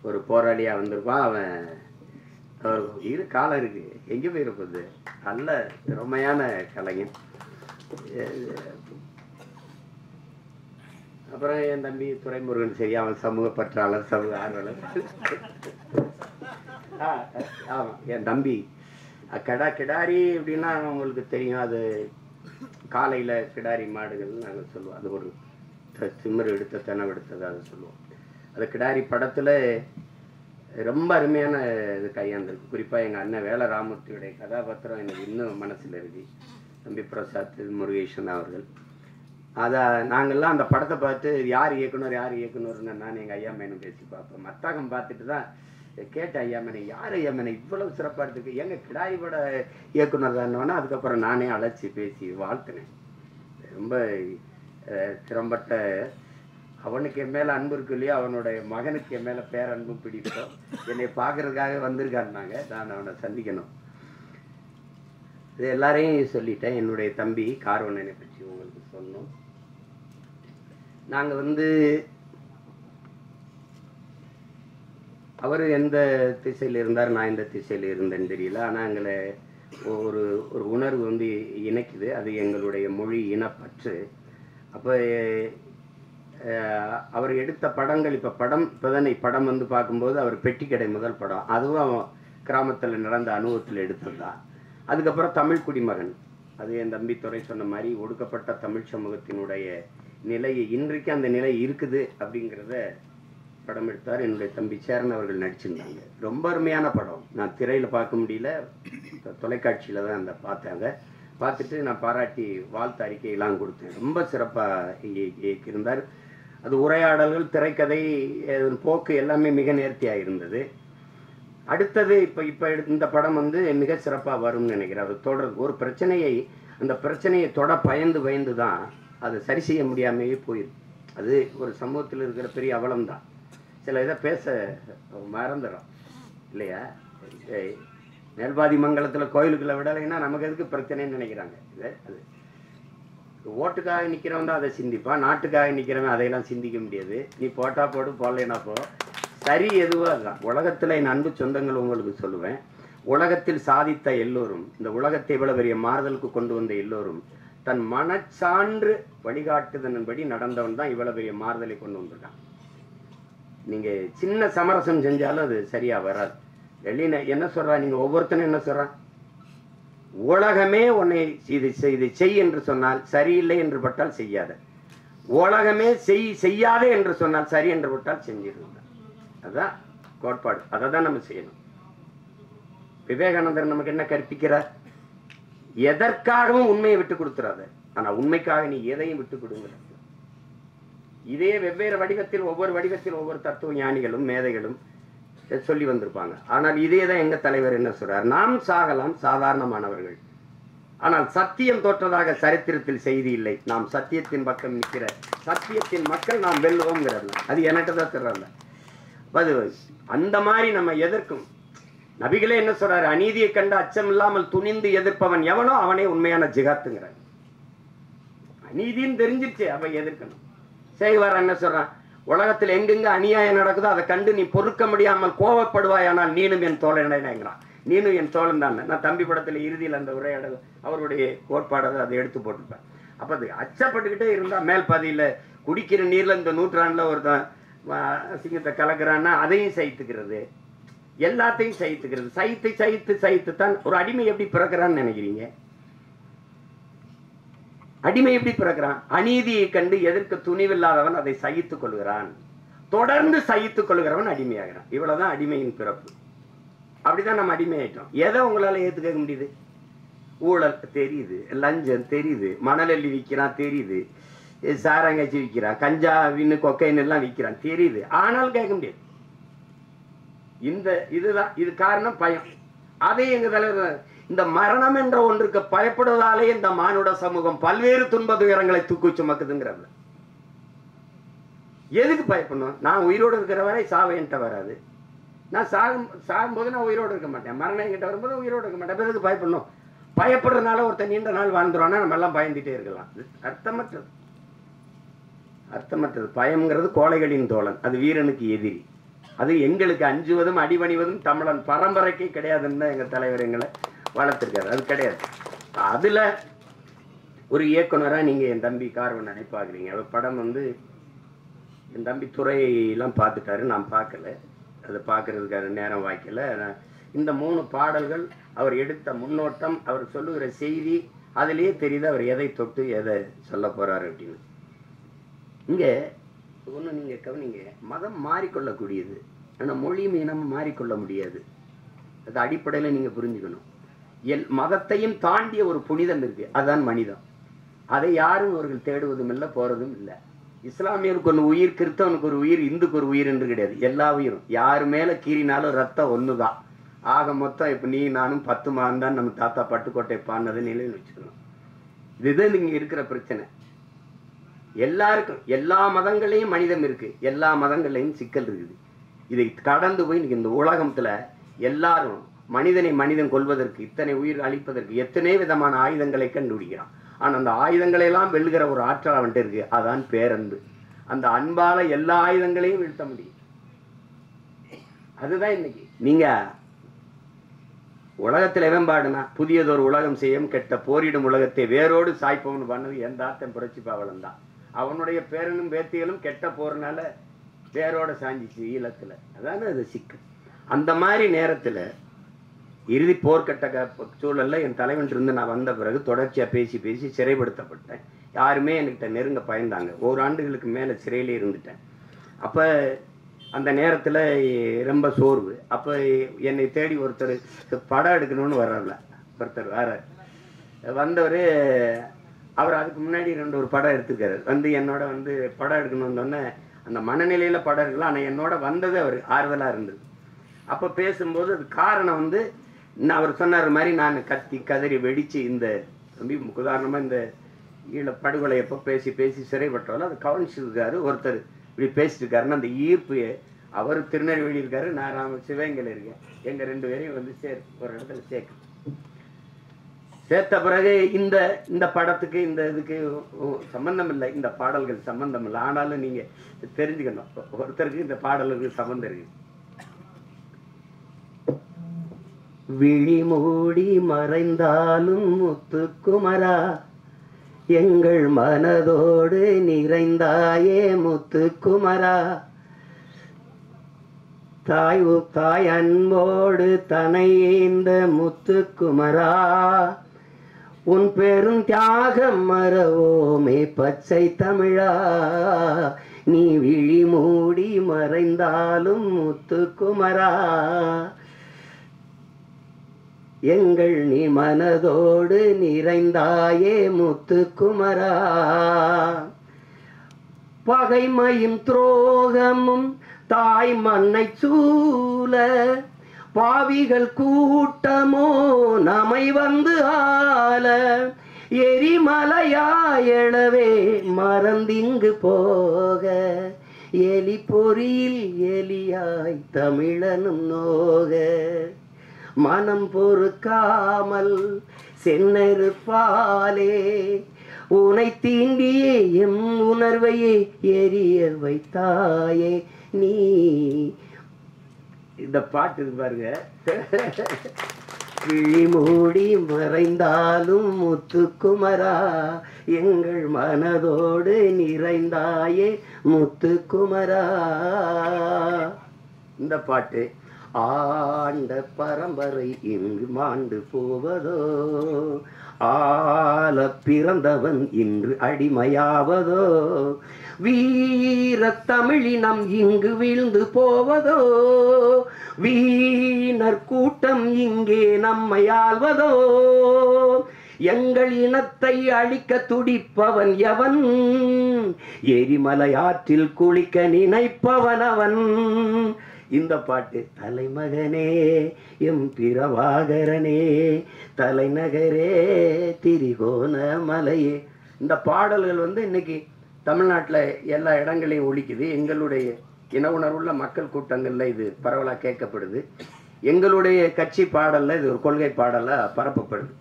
ஒரு போராளியாக வந்திருப்பான். அவர் இரு காலம் இருக்கு, எங்கே போயிருப்பது, நல்ல திறமையான கலைஞன். அப்புறம் என் தம்பி துரைமுருகன், சரி, அவன் சமூக பற்றாளர், சமூக ஆர்வலர். ஆமாம், என் தம்பி கிடாரி அப்படின்னா உங்களுக்கு தெரியும், அது காலையில் கிடாரி மாடுகள் நாங்கள் சொல்லுவோம். அது ஒரு திமிர் எடுத்த தெனவெடுத்தது அதை சொல்லுவோம். அது கிடாரி படத்தில் ரொம்ப அருமையான இது கையாண்டிருக்கு. குறிப்பாக எங்கள் அண்ணன் வேல ராமூர்த்தியுடைய கதாபாத்திரம் எனக்கு இன்னும் மனசில் இருக்கு. தம்பி பிரசாத் முருகேசன் அவர்கள், அதை நாங்கள்லாம் அந்த படத்தை பார்த்து யார் இயக்குனர்னு நான் எங்கள் ஐயா மேனும் பேசி பார்ப்பேன். மத்தாகம் பார்த்துட்டு தான் கேட்டேன், ஐயா மேனை யார் ஐயா மேனை இவ்வளவு சிறப்பாக எடுத்துருக்கு, எங்கள் கிடாரி பட இயக்குனர் தானோன்னா அதுக்கப்புறம் நானே அழைச்சி பேசி வாழ்த்தினேன். ரொம்ப திறம்பட்ட அவனுக்கு என் மேல அன்பு இருக்கு இல்லையா, அவனுடைய மகனுக்கு என் மேல பேரன்பு பிடிக்கும். என்னை பார்க்கறதுக்காக வந்திருக்காருனாங்க, நான் அவனை சந்திக்கணும். இது எல்லாரையும் சொல்லிட்டேன். என்னுடைய தம்பி கார்வண்ணனை பற்றி உங்களுக்கு சொன்னோம். நாங்கள் அவர் எந்த திசையில் இருந்தார், நான் எந்த திசையில் இருந்தேன்னு தெரியல. ஆனால் எங்களை ஒரு ஒரு உணர்வு இணைக்குது. அது எங்களுடைய மொழி இனப்பற்று. அப்போ அவர் எடுத்த படங்கள், இப்போதானே படம் பார்க்கும்போது அவர் பெட்டி கடை முதல் படம், அதுவும் கிராமத்தில் நடந்த அனுபவத்தில் எடுத்தது தான். அதுக்கப்புறம் தமிழ் குடிமகன், அது என் தம்பி துறை சொன்ன மாதிரி ஒடுக்கப்பட்ட தமிழ் சமூகத்தினுடைய நிலையை, இன்றைக்கு அந்த நிலை இருக்குது அப்படிங்கிறத படம் எடுத்தார். என்னுடைய தம்பி சேரன் அவர்கள் நடிச்சிருந்தாங்க. ரொம்ப அருமையான படம். நான் திரையில் பார்க்க முடியல, தொலைக்காட்சியில் தான் அந்த பார்த்தாங்க. பார்த்துட்டு நான் பாராட்டி வாழ்த்து அறிக்கையெல்லாம் கொடுத்தேன். ரொம்ப சிறப்பாக இயக்கியிருந்தார். அது உரையாடல்கள், திரைக்கதை, போக்கு எல்லாமே மிக நேர்த்தியாக இருந்தது. அடுத்தது இப்போ இந்த படம் மிக சிறப்பாக வரும்னு நினைக்கிறேன். அது தொடர் ஒரு பிரச்சனையை, அந்த பிரச்சனையை பயந்து தான் அதை சரி செய்ய முடியாமையே போயிடும். அது ஒரு சமூகத்தில் இருக்கிற பெரிய அவலம் தான். சில இதை பேச மறந்துடும் இல்லையா. மேல்பாதி மங்கலத்தில் கோயிலுக்குள்ள விடலைன்னா நமக்கு எதுக்கு பிரச்சனைன்னு நினைக்கிறாங்க. அது ஓட்டுக்காக நிற்கிறவன் தான் அதை சிந்திப்பான், நாட்டுக்காக நிற்கிறவன் அதையெல்லாம் சிந்திக்க முடியாது. நீ போட்டா போடு, போடலைன்னா போ, சரி எதுவோ அதுதான். உலகத்தில் என் அன்பு சொந்தங்கள் உங்களுக்கு சொல்லுவேன், உலகத்தில் சாதித்த எல்லோரும், இந்த உலகத்தை இவ்வளவு பெரிய மாறுதலுக்கு கொண்டு வந்த எல்லோரும் தன் மனச்சான்று வழிகாட்டுதன்படி நடந்தவன் தான் இவ்வளவு பெரிய மாறுதலை கொண்டு வந்திருக்கான். நீங்க சின்ன சமரசம் செஞ்சாலும் அது சரியா வராது. வெளியில என்ன சொல்றா, நீங்க ஒவ்வொருத்தனும் என்ன சொல்றான், உலகமே உன்னை இதை செய் என்று சொன்னால் சரியில்லை என்று பட்டால் செய்யாத, உலகமே செய்யாதே என்று சொன்னால் சரி என்று பட்டால் செஞ்சிருந்த. அதுதான் கோட்பாடு. அதை தான் நம்ம செய்யணும். விவேகானந்தர் நமக்கு என்ன கற்பிக்கிறார், எதற்காகவும் உண்மையை விட்டு கொடுத்துறாத, ஆனா உண்மைக்காக நீ எதையும் விட்டு கொடுங்க. இதே வெவ்வேறு வடிவத்தில், ஒவ்வொரு வடிவத்தில் ஒவ்வொரு தத்துவ ஞானிகளும் மேதைகளும் சொல்லி வந்திருப்பாங்க. ஆனால் இதே தான் எங்க தலைவர் என்ன சொல்றார், நாம் சாகலாம், சாதாரணமானவர்கள், ஆனால் சத்தியம் தோற்றதாக சரித்திரத்தில் செய்தி இல்லை. நாம் சத்தியத்தின் பக்கம் நிற்கிற சத்தியத்தின் மக்கள் நாம் வெல்லுவோம்ங்கிறது. அது எனக்கு தான் தெரியல. அது அந்த மாதிரி நம்ம எதிர்க்கும். நபிகளே என்ன சொல்றாரு, அநீதியை கண்டு அச்சம் இல்லாமல் துணிந்து எதிர்ப்பவன் எவனோ அவனே உண்மையான ஜிகாத்துங்கிறார். அநீதின்னு தெரிஞ்சிருச்சு, அவ எதிர்க்கணும். செய்வார் என்ன சொல்றான், உலகத்தில் எங்கெங்க அநியாயம் நடக்குதோ அதை கண்டு நீ பொறுக்க முடியாமல் கோவப்படுவாயானால் நீனும் என் தோழனாங்கிறான். நீனும் என் தோழன் தான். நான் தம்பி படத்துல இறுதியில் அந்த உரையாடல் அவருடைய கோட்பாடை அதை எடுத்து போட்டுப்பேன். அப்ப அது அச்சப்பட்டுக்கிட்டே இருந்தா, மேல் பாதியில குடிக்கிற நீர்ல இந்த நூற்றாண்டுல ஒருத்தன் சிங்கத்தை கலக்கிறான்னா அதையும் சகித்துக்கிறது, எல்லாத்தையும் சகித்துக்கிறது. சகித்து தான் ஒரு அடிமை எப்படி பிறக்கிறான்னு நினைக்கிறீங்க? அடிமை எப்படி பிறக்கிறான்? அநீதியை கண்டு எதிர்க்க துணிவில்லாதவன் அதை சகித்துக் கொள்கிறான், தொடர்ந்து சகித்துக் கொள்கிறவன் அடிமையாகிறான். இவ்வளவுதான் அடிமையின் பிறப்பு. அப்படிதான் நம்ம அடிமை ஆயிட்டோம். எதை உங்களால ஏத்துக்க முடியுது? ஊழல் தெரியுது, லஞ்சம் தெரியுது, மணலள்ளி விற்கிறான் தெரியுது, சாராங்காய்ச்சி விற்கிறான், கஞ்சா வின்னு கொக்கைன் எல்லாம் விற்கிறான் தெரியுது, ஆனால் கேட்க முடியாது. இதுதான் இது காரணம், பயம். அதே எங்க தலைவர், இந்த மரணம் என்ற ஒன்றுக்கு பயப்படுவதாலே இந்த மானுட சமூகம் பல்வேறு துன்ப துயரங்களை தூக்கி சுமக்குதுங்கிறது. எதுக்கு பயப்படணும்? நான் உயிரோடு இருக்கிற வரை சாவு என்கிட்ட வராது. நான் சாகும்போது நான் உயிரோடு இருக்க மாட்டேன். மரணம் என்கிட்ட வரும்போது உயிரோடு இருக்க மாட்டேன். எதுக்கு பயப்படணும்? பயப்படுறதுனால ஒருத்தர் நீண்ட நாள் வாழ்ந்துருவானா நம்ம எல்லாம் பயந்துட்டே இருக்கலாம். அர்த்தமற்றது. பயம்ங்கிறது கோழைகளின் தோழன், அது வீரனுக்கு எதிரி. அது எங்களுக்கு அஞ்சுவதும் அடிபணிவதும் தமிழன் பரம்பரைக்கே கிடையாதுன்னு தான் எங்க தலைவர் எங்களை வளர்த்திருக்காரு. அது கிடையாது. அதுல ஒரு இயக்குனரா நீங்க என் தம்பி கார்வன் நினைப்பாக்குறீங்க. அவர் படம் என் தம்பி துறையெல்லாம் பார்த்துட்டாரு, நான் பார்க்கல. அதை பார்க்கறதுக்கான நேரம் வாய்க்கல. இந்த 3 பாடல்கள், அவர் எடுத்த முன்னோட்டம், அவர் சொல்லுகிற செய்தி, அதுலேயே தெரியுது அவர் எதை தொட்டு எதை சொல்ல போறாரு அப்படின்னு. இங்க ஒன்று நீங்க கவனிங்க, மதம் மாறிக்கொள்ளக்கூடியது, ஆனால் மொழியும் இனமும் மாறிக்கொள்ள முடியாது. அது அடிப்படையில் நீங்க புரிஞ்சுக்கணும். மதத்தையும் தாண்டிய ஒரு புனிதம் இருக்கு, அதுதான் மனிதம். அதை யாரும் அவர்கள் தேடுவதும் இல்லை, போறதும் இல்லை. இஸ்லாமியனுக்கு ஒரு உயிர், கிறிஸ்தவனுக்கு ஒரு உயிர், இந்துக்கு ஒரு உயிர் என்று கிடையாது. எல்லா உயிரும் யாரு மேல கீறினாலும் ரத்தம் ஒண்ணுதான். ஆக மொத்தம் இப்ப நீ நானும் 10 மாதம் தான் நம்ம தாத்தா பட்டுக்கோட்டை பாடினது நிலையில் வச்சுக்கணும். இதுதான் நீங்க இருக்கிற பிரச்சனை. எல்லாருக்கும் எல்லா மதங்களையும் மனிதம் இருக்கு, எல்லா மதங்களையும் சிக்கல் இருக்குது. இதை கடந்து போய் இன்னைக்கு இந்த உலகத்துல எல்லாரும் மனிதனை மனிதன் கொல்வதற்கு, இத்தனை உயிர் அழிப்பதற்கு எத்தனை விதமான ஆயுதங்களை கண்டுபிடிக்கிறான். ஆனா அந்த ஆயுதங்களை எல்லாம் வெல்லுகிற ஒரு ஆற்றல் அவன்கிட்ட இருக்கு, அதான் பேரன்பு. அந்த அன்பால எல்லா ஆயுதங்களையும் வீழ்த்த முடியும். அதுதான் இன்னைக்கு நீங்க உலகத்துல எவன்பாடுனா புதியதொரு உலகம் செய்யும் கெட்ட போரிடும் உலகத்தை வேரோடு சாய்ப்பவன் பண்ணது எந்த ஆத்தன் புரட்சி பாவலன் தான். அவனுடைய பேரனும் பேத்திகளும் கெட்ட போறனால வேரோட சாஞ்சிச்சு ஈழத்துல. அதான அது சிக்கல். அந்த மாதிரி நேரத்துல இறுதி போர்க்கட்ட சூழல்ல என் தலைவன் இருந்து நான் வந்த பிறகு தொடர்ச்சியா பேசி பேசி சிறைப்படுத்தப்பட்டேன். யாருமே என்கிட்ட நெருங்க பயந்தாங்க. 1 ஆண்டுகளுக்கு மேல சிறையிலே இருந்துட்டேன். அப்ப அந்த நேரத்துல ரொம்ப சோர்வு. அப்ப என்னை தேடி ஒருத்தர் படம் எடுக்கணும்னு வர்றல, ஒருத்தர் வேற வந்தவர். அவர் அதுக்கு முன்னாடி 2 படம் எடுத்துருக்காரு. வந்து என்னோட வந்து படம் எடுக்கணும்னு அந்த மனநிலையில படம் இருக்கலாம். ஆனா என்னோட வந்தது அவர் ஆறுதலா இருந்தது. அப்ப பேசும்போது அது காரணம் வந்து அவர் சொன்னார் மாதிரி நான் கத்தி கதறி வெடிச்சு இந்த தம்பி உதாரணமா இந்த ஈழ படுகொலை எப்போ பேசி பேசி சிறைப்பட்டாலும் அது கவனிச்சிருக்காரு. ஒருத்தர் இப்படி பேசிட்டு இருக்காருன்னு அந்த ஈர்ப்பு. அவர் திருநெல்வேலி இருக்காரு, நான் சிவகங்கையில் இருக்கேன். எங்க 2 பேரையும் வந்து ஒரு இடத்துல சேர்த்த பிறகு இந்த படத்துக்கு இந்த இதுக்கு சம்பந்தம் இல்லை, இந்த பாடல்கள் சம்பந்தம் இல்லை. ஆனாலும் நீங்க தெரிஞ்சுக்கணும், ஒருத்தருக்கு இந்த பாடலுக்கு சம்பந்தம் இருக்கு. விழி மூடி மறைந்தாலும் முத்துக்குமரா, எங்கள் மனதோடு நிறைந்தாயே முத்துக்குமரா, தாய் அன்போடு தனையேந்த முத்துக்குமரா, உன் பெரும் தியாகம் மறவோமே பச்சை தமிழா, நீ விழி மூடி மறைந்தாலும் முத்துக்குமரா, எங்கள் நீ மனதோடு நிறைந்தாயே முத்துக்குமரா, பகைமையும் துரோகமும் தாய் மண்ணை சூழ, பாவிகள் கூட்டமோ நம்மை வந்து ஆள, எரிமலையாயளவே மறந்திங்கு போக, எலி பொறியில் எலியாய் தமிழனும் நோக, மனம் பொறுக்காமல் சென்னறுப்பாலே உனை தீண்டியே எம் உணர்வையே எரிய வைத்தாயே நீ. இந்த பாட்டு பாருங்க. விழி மூடி மறைந்தாலும் முத்துக்குமரா, எங்கள் மனதோடு நிறைந்தாயே முத்துக்குமரா. இந்த பாட்டு ஆண்ட பரம்பரை இங்கு மாண்டு போவதோ, ஆள பிறந்தவன் இன்று அடிமையாவதோ, வீர தமிழினம் இங்கு வீழ்ந்து போவதோ, வீணர் கூட்டம் இங்கே நம்மை ஆள்வதோ, எங்கள் இனத்தை அழிக்க துடிப்பவன் எவன், எரிமலை ஆற்றில் குளிக்க நினைப்பவன் அவன். இந்த பாட்டு தலைமகனே எம் பிரபாகரனே, தலைநகரே திரிகோண மலையே. இந்த பாடல்கள் வந்து இன்னைக்கு தமிழ்நாட்டில் எல்லா இடங்களையும் ஒலிக்குது. எங்களுடைய இன உணர்வுள்ள மக்கள் கூட்டங்களில் இது பரவலாக கேட்கப்படுது. எங்களுடைய கட்சி பாடலில் இது ஒரு கொள்கை பாடலாக பரப்பப்படுது.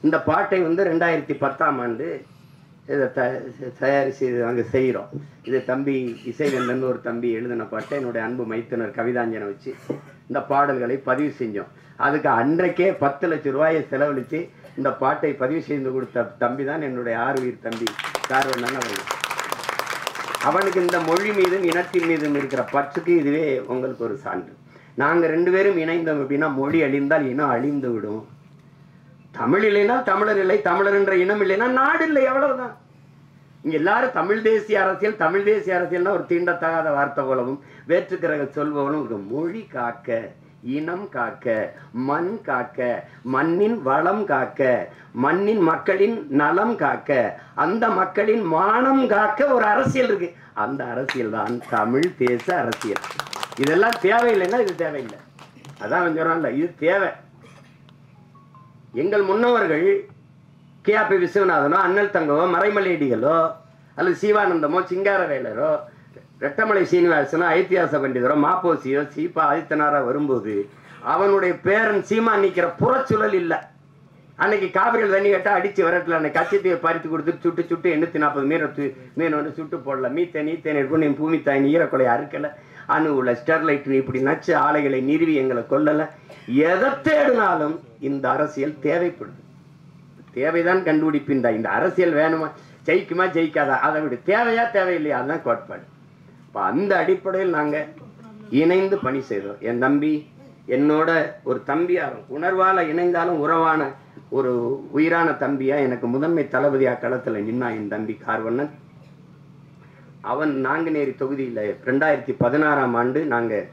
இந்த பாட்டை வந்து 2010ஆம் ஆண்டு இதை தயாரித்து நாங்கள் செய்கிறோம். இது தம்பி இசைவேந்தன் ஒரு தம்பி எழுதின பாட்டை என்னுடைய அன்பு மைத்துனர் கவிதாஞ்சனை வச்சு இந்த பாடல்களை பதிவு செஞ்சோம். அதுக்கு அன்றைக்கே 10 லட்சம் ரூபாயை செலவழித்து இந்த பாட்டை பதிவு செய்து கொடுத்த தம்பி தான் என்னுடைய ஆர்வீர் தம்பி கார்வண்ணன் அவர்கள். அவனுக்கு இந்த மொழி மீதும் இனத்தின் மீதும் இருக்கிற பற்றுக்கு இதுவே உங்களுக்கு ஒரு சான்று. நாங்கள் 2 பேரும் இணைந்தோம் அப்படின்னா மொழி அழிந்தால் இனம் அழிந்து விடும். தமிழ் இல்லைன்னா தமிழர் இல்லை, தமிழர் என்ற இனம் இல்லைன்னா நாடு இல்லை, எவ்வளவுதான். இங்க எல்லாரும் தமிழ் தேசிய அரசியல், தமிழ் தேசிய அரசியல்னா ஒரு தீண்டத்தகாத வார்த்தை போலவும் வேற்றுக்கிரக சொல்பவனும். மொழி காக்க, இனம் காக்க, மண் காக்க, மண்ணின் வளம் காக்க, மண்ணின் மக்களின் நலம் காக்க, அந்த மக்களின் மானம் காக்க ஒரு அரசியல் இருக்கு. அந்த அரசியல் தான் தமிழ் தேச அரசியல். இதெல்லாம் தேவையில்லைன்னா இது தேவையில்லை. அதான் சொல்றான்ல, இது தேவை. எங்கள் முன்னவர்கள் KP விஸ்வநாதனோ, அண்ணல் தங்கவோ, மறைமலையடிகளோ, அல்லது சிவானந்தமோ சிங்காரவேலரோ ரெட்டமலை சீனிவாசனோ ஐத்தியாச பண்டிதரோ மாப்போசியோ சீபா ஆதித்தனாரா வரும்போது அவனுடைய பேரன் சீமா நிற்கிற புறச்சூழல் இல்லை. அன்னைக்கு காவிரியில் தண்ணி கேட்டால் அடிச்சு வரட்டில் அன்னைக்கு கச்சத்தையை பறித்து கொடுத்துட்டு சுட்டு சுட்டு 840 மீன் வந்து சுட்டு போடல. மீத்தேன் இருக்கும், என் பூமி தாய் ஈரக்கொலை அறுக்கலை, அணுவில் ஸ்டெர்லைட் இப்படி நச்சு ஆலைகளை நிறுவி எங்களை கொல்லலை. எதை தேடினாலும் இந்த அரசியல் தேவைப்படுது. தேவைதான் கண்டுபிடிப்பின்றா. இந்த அரசியல் வேணுமா, ஜெயிக்குமா ஜெயிக்காதா, அதை விட தேவையா தேவையில்லையா, அதுதான் கோட்பாடு. இப்போ அந்த அடிப்படையில் நாங்கள் இணைந்து பணி செய்தோம். என் தம்பி என்னோட ஒரு தம்பியாரும் உணர்வால் இணைந்தாலும் உறவான ஒரு உயிரான தம்பியா எனக்கு முதன்மை தளபதியா களத்தில் நின்னா என் தம்பி கார்வண்ணன். அவன் நாங்குநேரி தொகுதியில் 2016ஆம் ஆண்டு நாங்கள்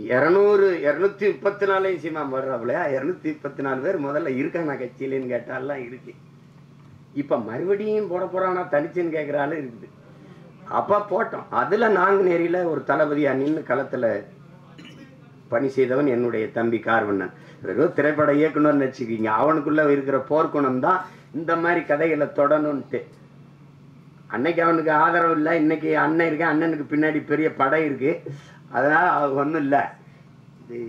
234 சீமா வர்றாப்புலையா 234 பேர் முதல்ல இருக்காங்க கட்சியிலேன்னு கேட்டாலாம் இருக்கு. இப்போ மறுபடியும் போட போறானா தனிச்சுன்னு கேட்குறாலும் இருக்குது. அப்போ போட்டோம். அதில் நாங்குநேரியில் ஒரு தளபதியாக நின்று களத்தில் பணி செய்தவன் என்னுடைய தம்பி கார்வண்ணன். வெறும் திரைப்பட இயக்குனர்னு வச்சுக்கிங்க, அவனுக்குள்ள இருக்கிற போர்க்குணம் தான் இந்த மாதிரி கதைகளை தொடணும்ட்டு. அன்னைக்கு அவனுக்கு ஆதரவு இல்லை, இன்னைக்கு அண்ணன் இருக்கேன், அண்ணனுக்கு பின்னாடி பெரிய படை இருக்கு, அதனால ஒன்றும் இல்லை. இது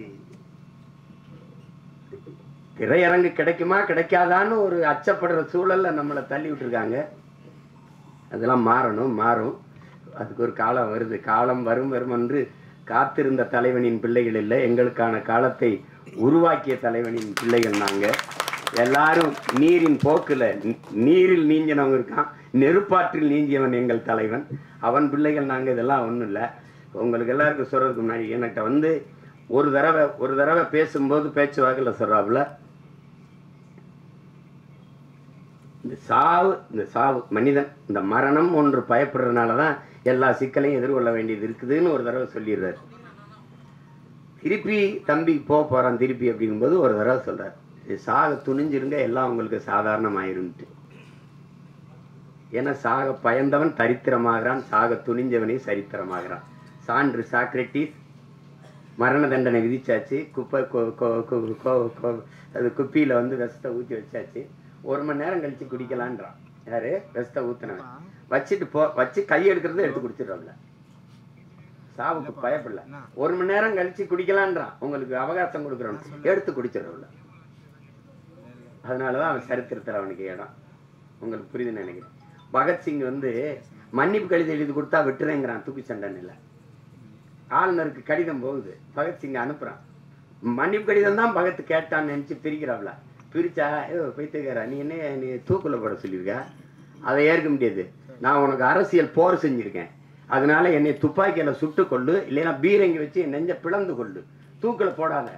திரையரங்கு கிடைக்குமா கிடைக்காதான்னு ஒரு அச்சப்படுற சூழல்ல நம்மளை தள்ளி விட்டுருக்காங்க. அதெல்லாம் மாறும். அதுக்கு ஒரு காலம் வருது. காலம் வரும் என்று காத்திருந்த தலைவனின் பிள்ளைகள் இல்லை, எங்களுக்கான காலத்தை உருவாக்கிய தலைவனின் பிள்ளைகள் நாங்கள் எல்லாரும். நீரின் போக்கில் நீரில் நீஞ்சினவங்க இருக்கான், நெருப்பாற்றில் நீஞ்சியவன் எங்கள் தலைவன், அவன் பிள்ளைகள் நாங்கள். இதெல்லாம் ஒன்றும் இல்லை. உங்களுக்கு எல்லாருக்கும் சொல்றதுக்கு முன்னாடி என்கிட்ட வந்து ஒரு தடவை பேசும்போது பேச்சுவாக்கில் சொல்றாப்புல, இந்த சாவு மனிதன் இந்த மரணம் ஒன்று பயப்படுறதுனால தான் எல்லா சிக்கலையும் எதிர்கொள்ள வேண்டியது இருக்குதுன்னு ஒரு தடவை சொல்லிடுறாரு. திருப்பி தம்பி போறான் திருப்பி அப்படிங்கும்போது ஒரு தடவை சொல்றாரு, சாக துணிஞ்சிருங்க எல்லாம் உங்களுக்கு சாதாரணமாயிருந்துட்டு. ஏன்னா சாக பயந்தவன் தரித்திரமாகிறான், சாக துணிஞ்சவனே சரித்திரமாகிறான். சான்று சாக்ரட்டிஸ் மரண தண்டனை விதிச்சாச்சு. அது குப்பியில வந்து விஷத்தை ஊற்றி வச்சாச்சு. 1 மணி நேரம் கழிச்சு குடிக்கலான்றான். யாரு? விஷத்தை ஊத்தினவன். வச்சு கை எடுக்கிறது எடுத்து குடிச்சிடறாப்ல. சாவுக்கு பயப்படல. 1 மணி நேரம் கழிச்சு குடிக்கலான்றான். உங்களுக்கு அவகாசம் கொடுக்குறோம், எடுத்து குடிச்சிடறாப்ல. அதனாலதான் அவன் சரித்திரத்தில் அவனுக்கு இடம். உங்களுக்கு புரியுதுன்னு நினைக்கிறேன். பகத்சிங் வந்து மன்னிப்பு கடிதம் எழுதி கொடுத்தா விட்டுறேங்கிறான், தூக்கி சண்டன் இல்லை. ஆளுநருக்கு கடிதம் போகுது, பகத்சிங் அனுப்புறான். மன்னிப்பு கடிதம் தான் பகத் கேட்டான்னு நினைச்சு பிரிக்கிறாப்ல. பிரிச்சா பைத்தியக்காரா நீ என்ன நீ தூக்குல போட சொல்லியிருக்க, அதை ஏற்க முடியாது. நான் உனக்கு அரசியல் போர் செஞ்சிருக்கேன், அதனால என்னை துப்பாக்கியில சுட்டு கொள்ளு, இல்லைன்னா பீரங்கி வச்சு என் நெஞ்ச பிளந்து கொள்ளு, தூக்குல போடாத.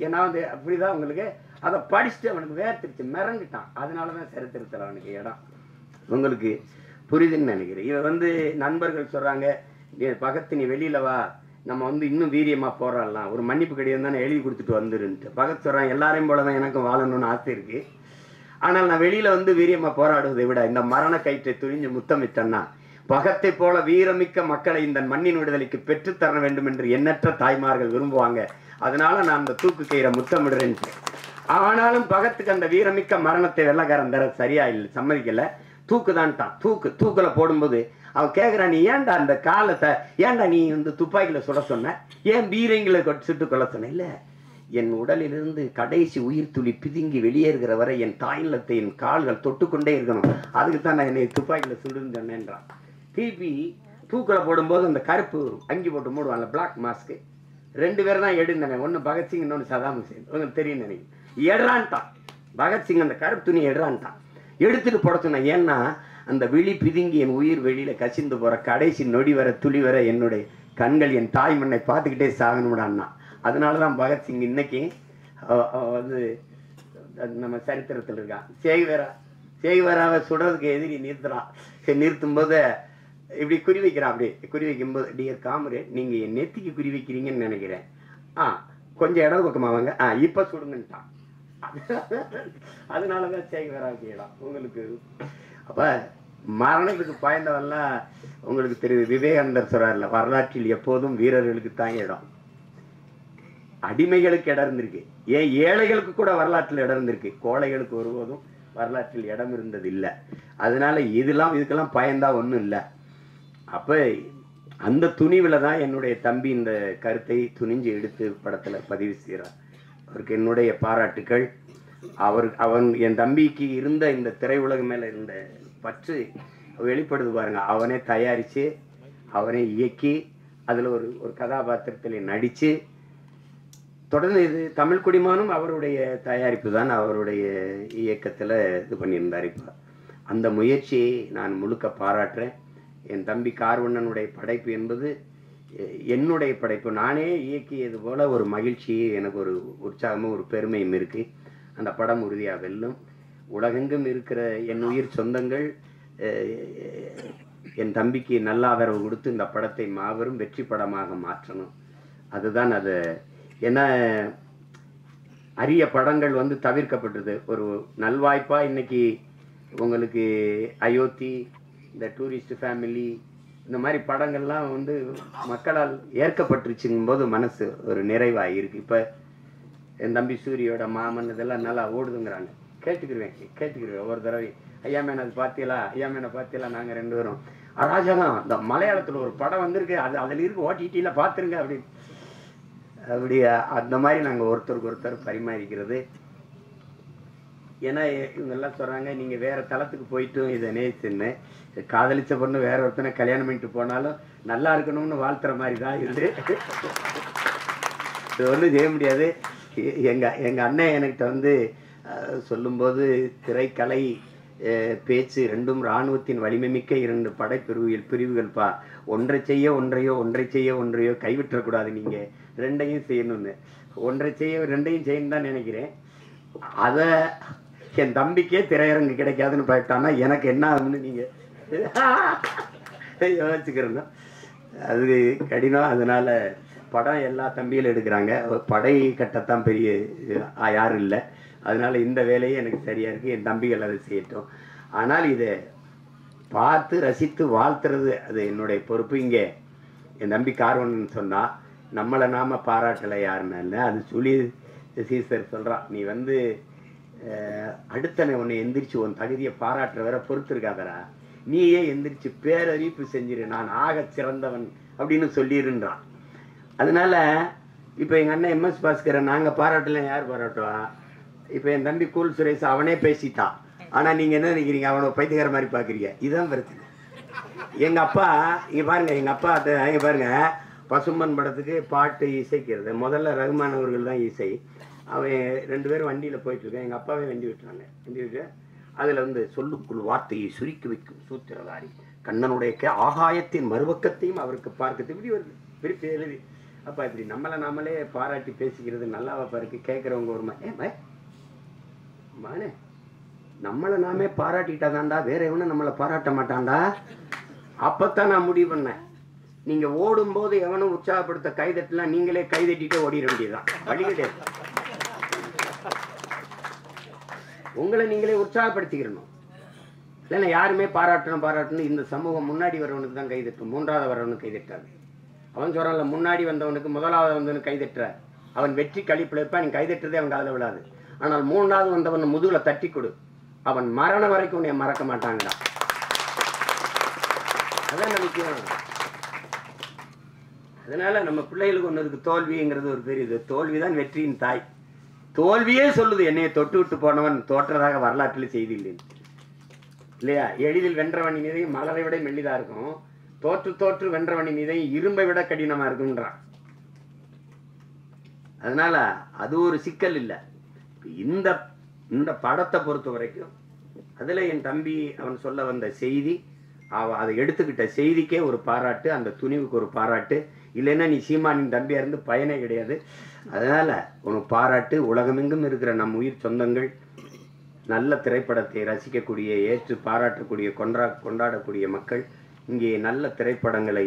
ஏன்னா வந்து அப்படிதான் உங்களுக்கு அதை படிச்சுட்டு அவனுக்கு வேர்த்திருச்சு, மிரண்டுட்டான். அதனாலதான் சரித்திரத்தில் அவனுக்கு இடம். உங்களுக்கு புரியுதுன்னு நினைக்கிறேன். இவன் வந்து நண்பர்கள் சொல்றாங்க, பகத் நீ வெளியில வா, நம்ம வந்து இன்னும் வீரியமா போராடலாம், ஒரு மன்னிப்பு கடிதம் தானே எழுதி கொடுத்துட்டு வந்துருன்ட்டு. பகத் சொல்றான், எல்லாரையும் போலதான் எனக்கும் வாழணும்னு ஆசை இருக்கு, ஆனால் நான் வெளியில வந்து வீரியமா போராடுவதை விட இந்த மரண கயிற்றை துணிஞ்சு முத்தமிட்டேன்னா பகத்தை போல வீரமிக்க மக்களை இந்த மண்ணின் விடுதலைக்கு பெற்றுத்தர வேண்டும் என்று எண்ணற்ற தாய்மார்கள் விரும்புவாங்க. அதனால நான் அந்த தூக்கு கயிறை முத்தமிடுறேன். ஆனாலும் பகத்துக்கு அந்த வீரமிக்க மரணத்தை வெள்ளக்காரன் தர சரியா இல்லை, சம்மதிக்கல. தூக்குதான்ட்டான். தூக்குல போடும்போது அவன் கேட்கிறான், நீ ஏன்டா அந்த காலத்தை ஏன்டா நீ வந்து துப்பாக்கியில சுட சொன்ன, ஏன் பீரங்கில சுட்டு கொள்ள சொன்ன? இல்ல, என் உடலிலிருந்து கடைசி உயிர் துளி பிதுங்கி வெளியேறுகிற வரை என் தாயிலத்தை என் கால்கள் தொட்டுக்கொண்டே இருக்கணும், அதுக்கு தான் நான் என்னை துப்பாக்கியில சுடுன்னு சொன்னேன்றான். திருப்பி தூக்கில போடும்போது அந்த கருப்பு அங்கி போட்டு மூடுவான்ல, பிளாக் மாஸ்க்கு, 2 பேர் தான் எடுந்தவன். ஒன்று பகத்சிங், இன்னொன்று சதாம் ஹுசேன். உங்களுக்கு தெரியும் நினைக்கிறேன். எடுறான்ட்டான் பகத்சிங், அந்த கருப்பு துணியை எடுறான்ட்டான். எடுத்துட்டு போட சொன்னேன். ஏன்னா அந்த விழி பிதுங்கி என் உயிர் வெளியில கசிந்து போற கடைசி நொடி வர துளி வர என்னுடைய கண்கள் என் தாய் மண்ணை பார்த்துக்கிட்டே சாகணும்டான்னா. அதனாலதான் பகத்சிங் இன்னைக்கு வந்து நம்ம சரித்திரத்தில் இருக்கான். சேகுவேராவை சுடுறதுக்கு எதிரி நிறுத்துறான். சரி, நிறுத்தும் போது இப்படி குறி வைக்கிறான். அப்படியே குறி வைக்கும்போது, டியர் காம்ரேட், நீங்க என் நெத்திக்கு குறி வைக்கிறீங்கன்னு நினைக்கிறேன், கொஞ்சம் இடது பக்கமா வாங்க, இப்ப சுடுங்கன்ட்டான். அதனாலதான் சேகுவேராவுக்கு இடம். உங்களுக்கு அப்ப மரணத்துக்கு பாய்ந்தவெல்லாம் உங்களுக்கு தெரியுது. விவேகானந்தர் சொல்றாருல, வரலாற்றில் எப்போதும் வீரர்களுக்கு தான் இடம், அடிமைகளுக்கு இடம் இருந்திருக்கு. ஏன் ஏழைகளுக்கு கூட வரலாற்றில் இடம் இருந்திருக்கு, கோழைகளுக்கு ஒருபோதும் வரலாற்றில் இடம் இருந்தது இல்லை. அதனால இதுக்கெல்லாம் பயந்தா ஒன்றும் இல்லை. அப்போ அந்த துணிவில் தான் என்னுடைய தம்பி இந்த கருத்தை துணிஞ்சு எடுத்து படத்தில் பதிவு செய்கிறார். அவருக்கு என்னுடைய பாராட்டுக்கள். அவன் என் தம்பிக்கு இருந்த இந்த திரையுலகம் மேலே இருந்த பற்று வெளிப்படுது பாருங்க. அவனே தயாரித்து அவனே இயக்கி அதில் ஒரு கதாபாத்திரத்தில் நடித்து தொடர்ந்து இது தமிழ் குடிமானும் அவருடைய தயாரிப்பு தான், அவருடைய இயக்கத்தில் இது பண்ணியிருந்தார். இப்போ அந்த முயற்சியை நான் முழுக்க பாராட்டுறேன். என் தம்பி கார்வண்ணனுடைய படைப்பு என்பது என்னுடைய படைப்பு. நானே இயக்கியது போல ஒரு மகிழ்ச்சி, எனக்கு ஒரு உற்சாகமும் ஒரு பெருமையும் இருக்குது. அந்த படம் உறுதியாக வெல்லும். உலகெங்கும் இருக்கிற என் உயிர் சொந்தங்கள் என் தம்பிக்கு நல்ல ஆதரவு கொடுத்து இந்த படத்தை மாபெரும் வெற்றி படமாக மாற்றணும். அதுதான் அது. ஏன்னா அரிய படங்கள் தவிர்க்கப்பட்டது. ஒரு நல்வாய்ப்பாக இன்னைக்கு உங்களுக்கு அயோத்தி, இந்த டூரிஸ்ட் ஃபேமிலி, இந்த மாதிரி படங்கள்லாம் மக்களால் ஏற்கப்பட்டுருச்சுங்கும் போது மனசு ஒரு நிறைவாக இருக்குது. இப்போ என் தம்பி சூரியோட மாமன் இதெல்லாம் நல்லா ஓடுதுங்கிறாங்க. கேட்டுக்கிருவேன் ஒவ்வொரு தடவை. ஐயா மேன் அது பார்த்தீங்களா, ஐயா மேனை பார்த்தீங்களா, நாங்கள் 2 பேரும் அராஜகம். இந்த மலையாளத்தில் ஒரு படம் வந்திருக்கு, அதில் இருக்கு, ஓடிடியில் பார்த்துருங்க அப்படி அந்த மாதிரி நாங்கள் ஒருத்தருக்கு ஒருத்தர் பரிமாறிக்கிறது. ஏன்னா இவங்கெல்லாம் சொல்கிறாங்க, நீங்கள் வேறு தளத்துக்கு போயிட்டும் இதை நேசின்னு காதலிச்ச பொண்ணு வேற ஒருத்தனை கல்யாணம் பண்ணிட்டு போனாலும் நல்லா இருக்கணும்னு வாழ்த்துற மாதிரி தான் இது. இது ஒன்றும் செய்ய முடியாது. எங்கள் அண்ணன் என்கிட்ட சொல்லும்போது திரைக்கலை பேச்சு ரெண்டும் இராணுவத்தின் வலிமை மிக்க 2 பிரிவுகள்ப்பா. ஒன்றை செய்ய ஒன்றையோ கைவிட்டக்கூடாது, நீங்கள் 2ஐயும் செய்யணும்னு. ஒன்றை செய்ய 2ஐயும் செய்யணும் தான் நினைக்கிறேன். அதை என் தம்பிக்கே திரையரங்கு கிடைக்காதுன்னு போயிட்டான்னா எனக்கு என்ன ஆகும்னு நீங்கள் யோசிச்சுக்கிறோம். அது கடினம். அதனால படம் எல்லா தம்பியில் எடுக்கிறாங்க, படை கட்டத்தான் பெரிய யாரும் இல்லை. அதனால இந்த வேலையே எனக்கு சரியா இருக்கு. என் தம்பிகள் அதை செய்யட்டும். ஆனால் இதை பார்த்து ரசித்து வாழ்த்துறது அது என்னுடைய பொறுப்பு. இங்கே என் தம்பி கார்வண்ணன் சொன்னா நம்மளை நாம பாராட்டலை யாருன்னு இல்லை. அது சொல்லி சீசர் சொல்றான், நீ அடுத்தனை உன்னை எந்திரிச்சு உன் தகுதியை பாராட்டுற வர பொறுத்து இருக்காதரா, நீயே எந்திரிச்சு பேரறிவிப்பு செஞ்சிரு, நான் ஆக சிறந்தவன் அப்படின்னு சொல்லிருன்றான். அதனால இப்போ எங்கள் அண்ணன் MS பாஸ்கரன் நாங்கள் பாராட்டலாம், யார் பாராட்டுவா? இப்போ என் தம்பி கூல் சுரேஷ் அவனே பேசிட்டான். ஆனால் நீங்கள் என்ன நினைக்கிறீங்க, அவனை பைத்தியக்கார மாதிரி பார்க்குறீங்க. இதுதான் பிரச்சனை. எங்கள் அப்பா இங்கே பாருங்கள், எங்கள் அப்பா இங்கே பாருங்கள், பசும்பன் படத்துக்கு பாட்டு இசைக்கிறது முதல்ல ரகுமான் அவர்கள் தான் இசை. அவன் 2 பேரும் வண்டியில் போயிட்டுருக்கேன். எங்கள் அப்பாவே வண்டி விட்டுறாங்க. வண்டி விட்டு அதில் சொல்லுக்குள் வார்த்தையை சுருக்கி வைக்கும் சூத்திரதாரி கண்ணனுடைய ஆகாயத்தின் மறுபக்கத்தையும் அவருக்கு பார்க்கறது இப்படி வருது, விருப்பி எழுதி. அப்பா இப்படி நம்மளை நாமளே பாராட்டி பேசிக்கிறது நல்லாவா பாருக்கு? கேட்குறவங்க ஒரு மானே நம்மளை நாமே பாராட்டிட்டாதான்டா, வேற எவனும் நம்மளை பாராட்ட மாட்டான்டா. அப்பத்தான் நான் முடிவு பண்ணேன், நீங்க ஓடும்போது எவனும் உற்சாகப்படுத்த கைதட்டலாம், நீங்களே கைதட்டிட்டு ஓடிட வேண்டியதுதான், வழி கிடையாது. உங்களை நீங்களே உற்சாகப்படுத்திக்கிறணும். இல்லைன்னா யாருமே பாராட்டணும் இந்த சமூகம் முன்னாடி வரவனுக்கு தான் கைதட்டும், 3வது வரவனுக்கு கைதட்டாது. அவன் சொல்றான்ல, முன்னாடி வந்தவனுக்கு 1வது வந்தவனுக்கு கைதட்டுற, அவன் வெற்றி கழிப்பில் இருப்பான், நீ கைதட்டுறதே அவன் காதில் விழாது. ஆனால் 3வது வந்தவன் முதுகுல தட்டி கொடு, அவன் மரணம் வரைக்கும் உன்னை மறக்க மாட்டாங்கடா. அதான் முக்கியம். அதனால நம்ம பிள்ளைகளுக்கு ஒன்று இருக்கு, தோல்விங்கிறது ஒரு பெரிய தோல்விதான் வெற்றியின் தாய். தோல்வியே சொல்லுது, என்னையை தொட்டு விட்டு போனவன் தோற்றதாக வரலாற்றில் செய்தி இல்லைன்னு இல்லையா? எளிதில் வென்றவனி மீதையும் மலரை விட மெல்லிதா இருக்கும், தோற்று வென்றவனி மீதையும் இரும்பை விட கடினமா இருக்குன்றான். அதனால அது ஒரு சிக்கல் இல்லை. இந்த படத்தை பொறுத்த வரைக்கும் அதுல என் தம்பி அவன் சொல்ல வந்த செய்தி, அதை எடுத்துக்கிட்ட செய்திக்கே ஒரு பாராட்டு, அந்த துணிவுக்கு ஒரு பாராட்டு. இல்லைன்னா நீ சீமானின் தம்பியா இருந்து பயனே கிடையாது. அதனால உனக்கு பாராட்டு. உலகமெங்கும் இருக்கிற நம் உயிர் சொந்தங்கள் நல்ல திரைப்படத்தை ரசிக்கக்கூடிய, ஏற்று பாராட்டக்கூடிய, கொண்டாடக்கூடிய மக்கள், இங்கே நல்ல திரைப்படங்களை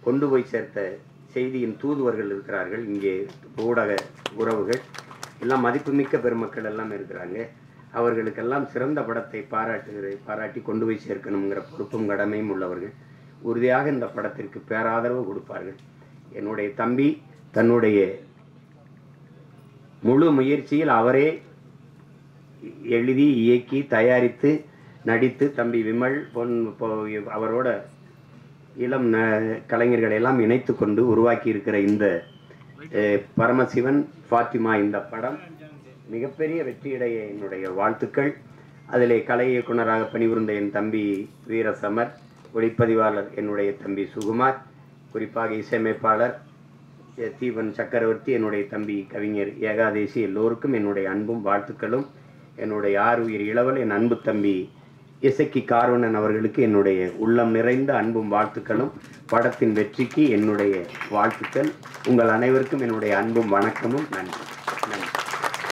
கொண்டு போய் சேர்த்த செய்தியின் தூதுவர்கள் இருக்கிறார்கள். இங்கே ஊடக உறவுகள் எல்லாம் மதிப்புமிக்க பெருமக்கள் எல்லாம் இருக்கிறாங்க. அவர்களுக்கெல்லாம் சிறந்த படத்தை பாராட்டி கொண்டு போய் சேர்க்கணுங்கிற பொறுப்பும் கடமையும் உள்ளவர்கள். உறுதியாக இந்த படத்திற்கு பேராதரவு கொடுப்பார்கள். என்னுடைய தம்பி தன்னுடைய முழு முயற்சியில் அவரே எழுதி இயக்கி தயாரித்து நடித்து தம்பி விமல் அவரோட இளம் கலைஞர்களை எல்லாம் இணைத்து கொண்டு உருவாக்கி இருக்கிற இந்த பரமசிவன் ஃபாத்திமா இந்த படம் மிகப்பெரிய வெற்றியடைய என்னுடைய வாழ்த்துக்கள். அதிலே கலை இயக்குனராக பணிபுரிந்த என் தம்பி வீரசமர், ஒளிப்பதிவாளர் என்னுடைய தம்பி சுகுமார், குறிப்பாக இசையமைப்பாளர் தீபன் சக்கரவர்த்தி, என்னுடைய தம்பி கவிஞர் ஏகாதேசி, எல்லோருக்கும் என்னுடைய அன்பும் வாழ்த்துக்களும். என்னுடைய ஆறுயிர் இளவல் என் அன்பு தம்பி இசக்கி கார்வண்ணன் அவர்களுக்கு என்னுடைய உள்ளம் நிறைந்த அன்பும் வாழ்த்துக்களும். படத்தின் வெற்றிக்கு என்னுடைய வாழ்த்துக்கள். உங்கள் அனைவருக்கும் என்னுடைய அன்பும் வணக்கமும். நன்றி.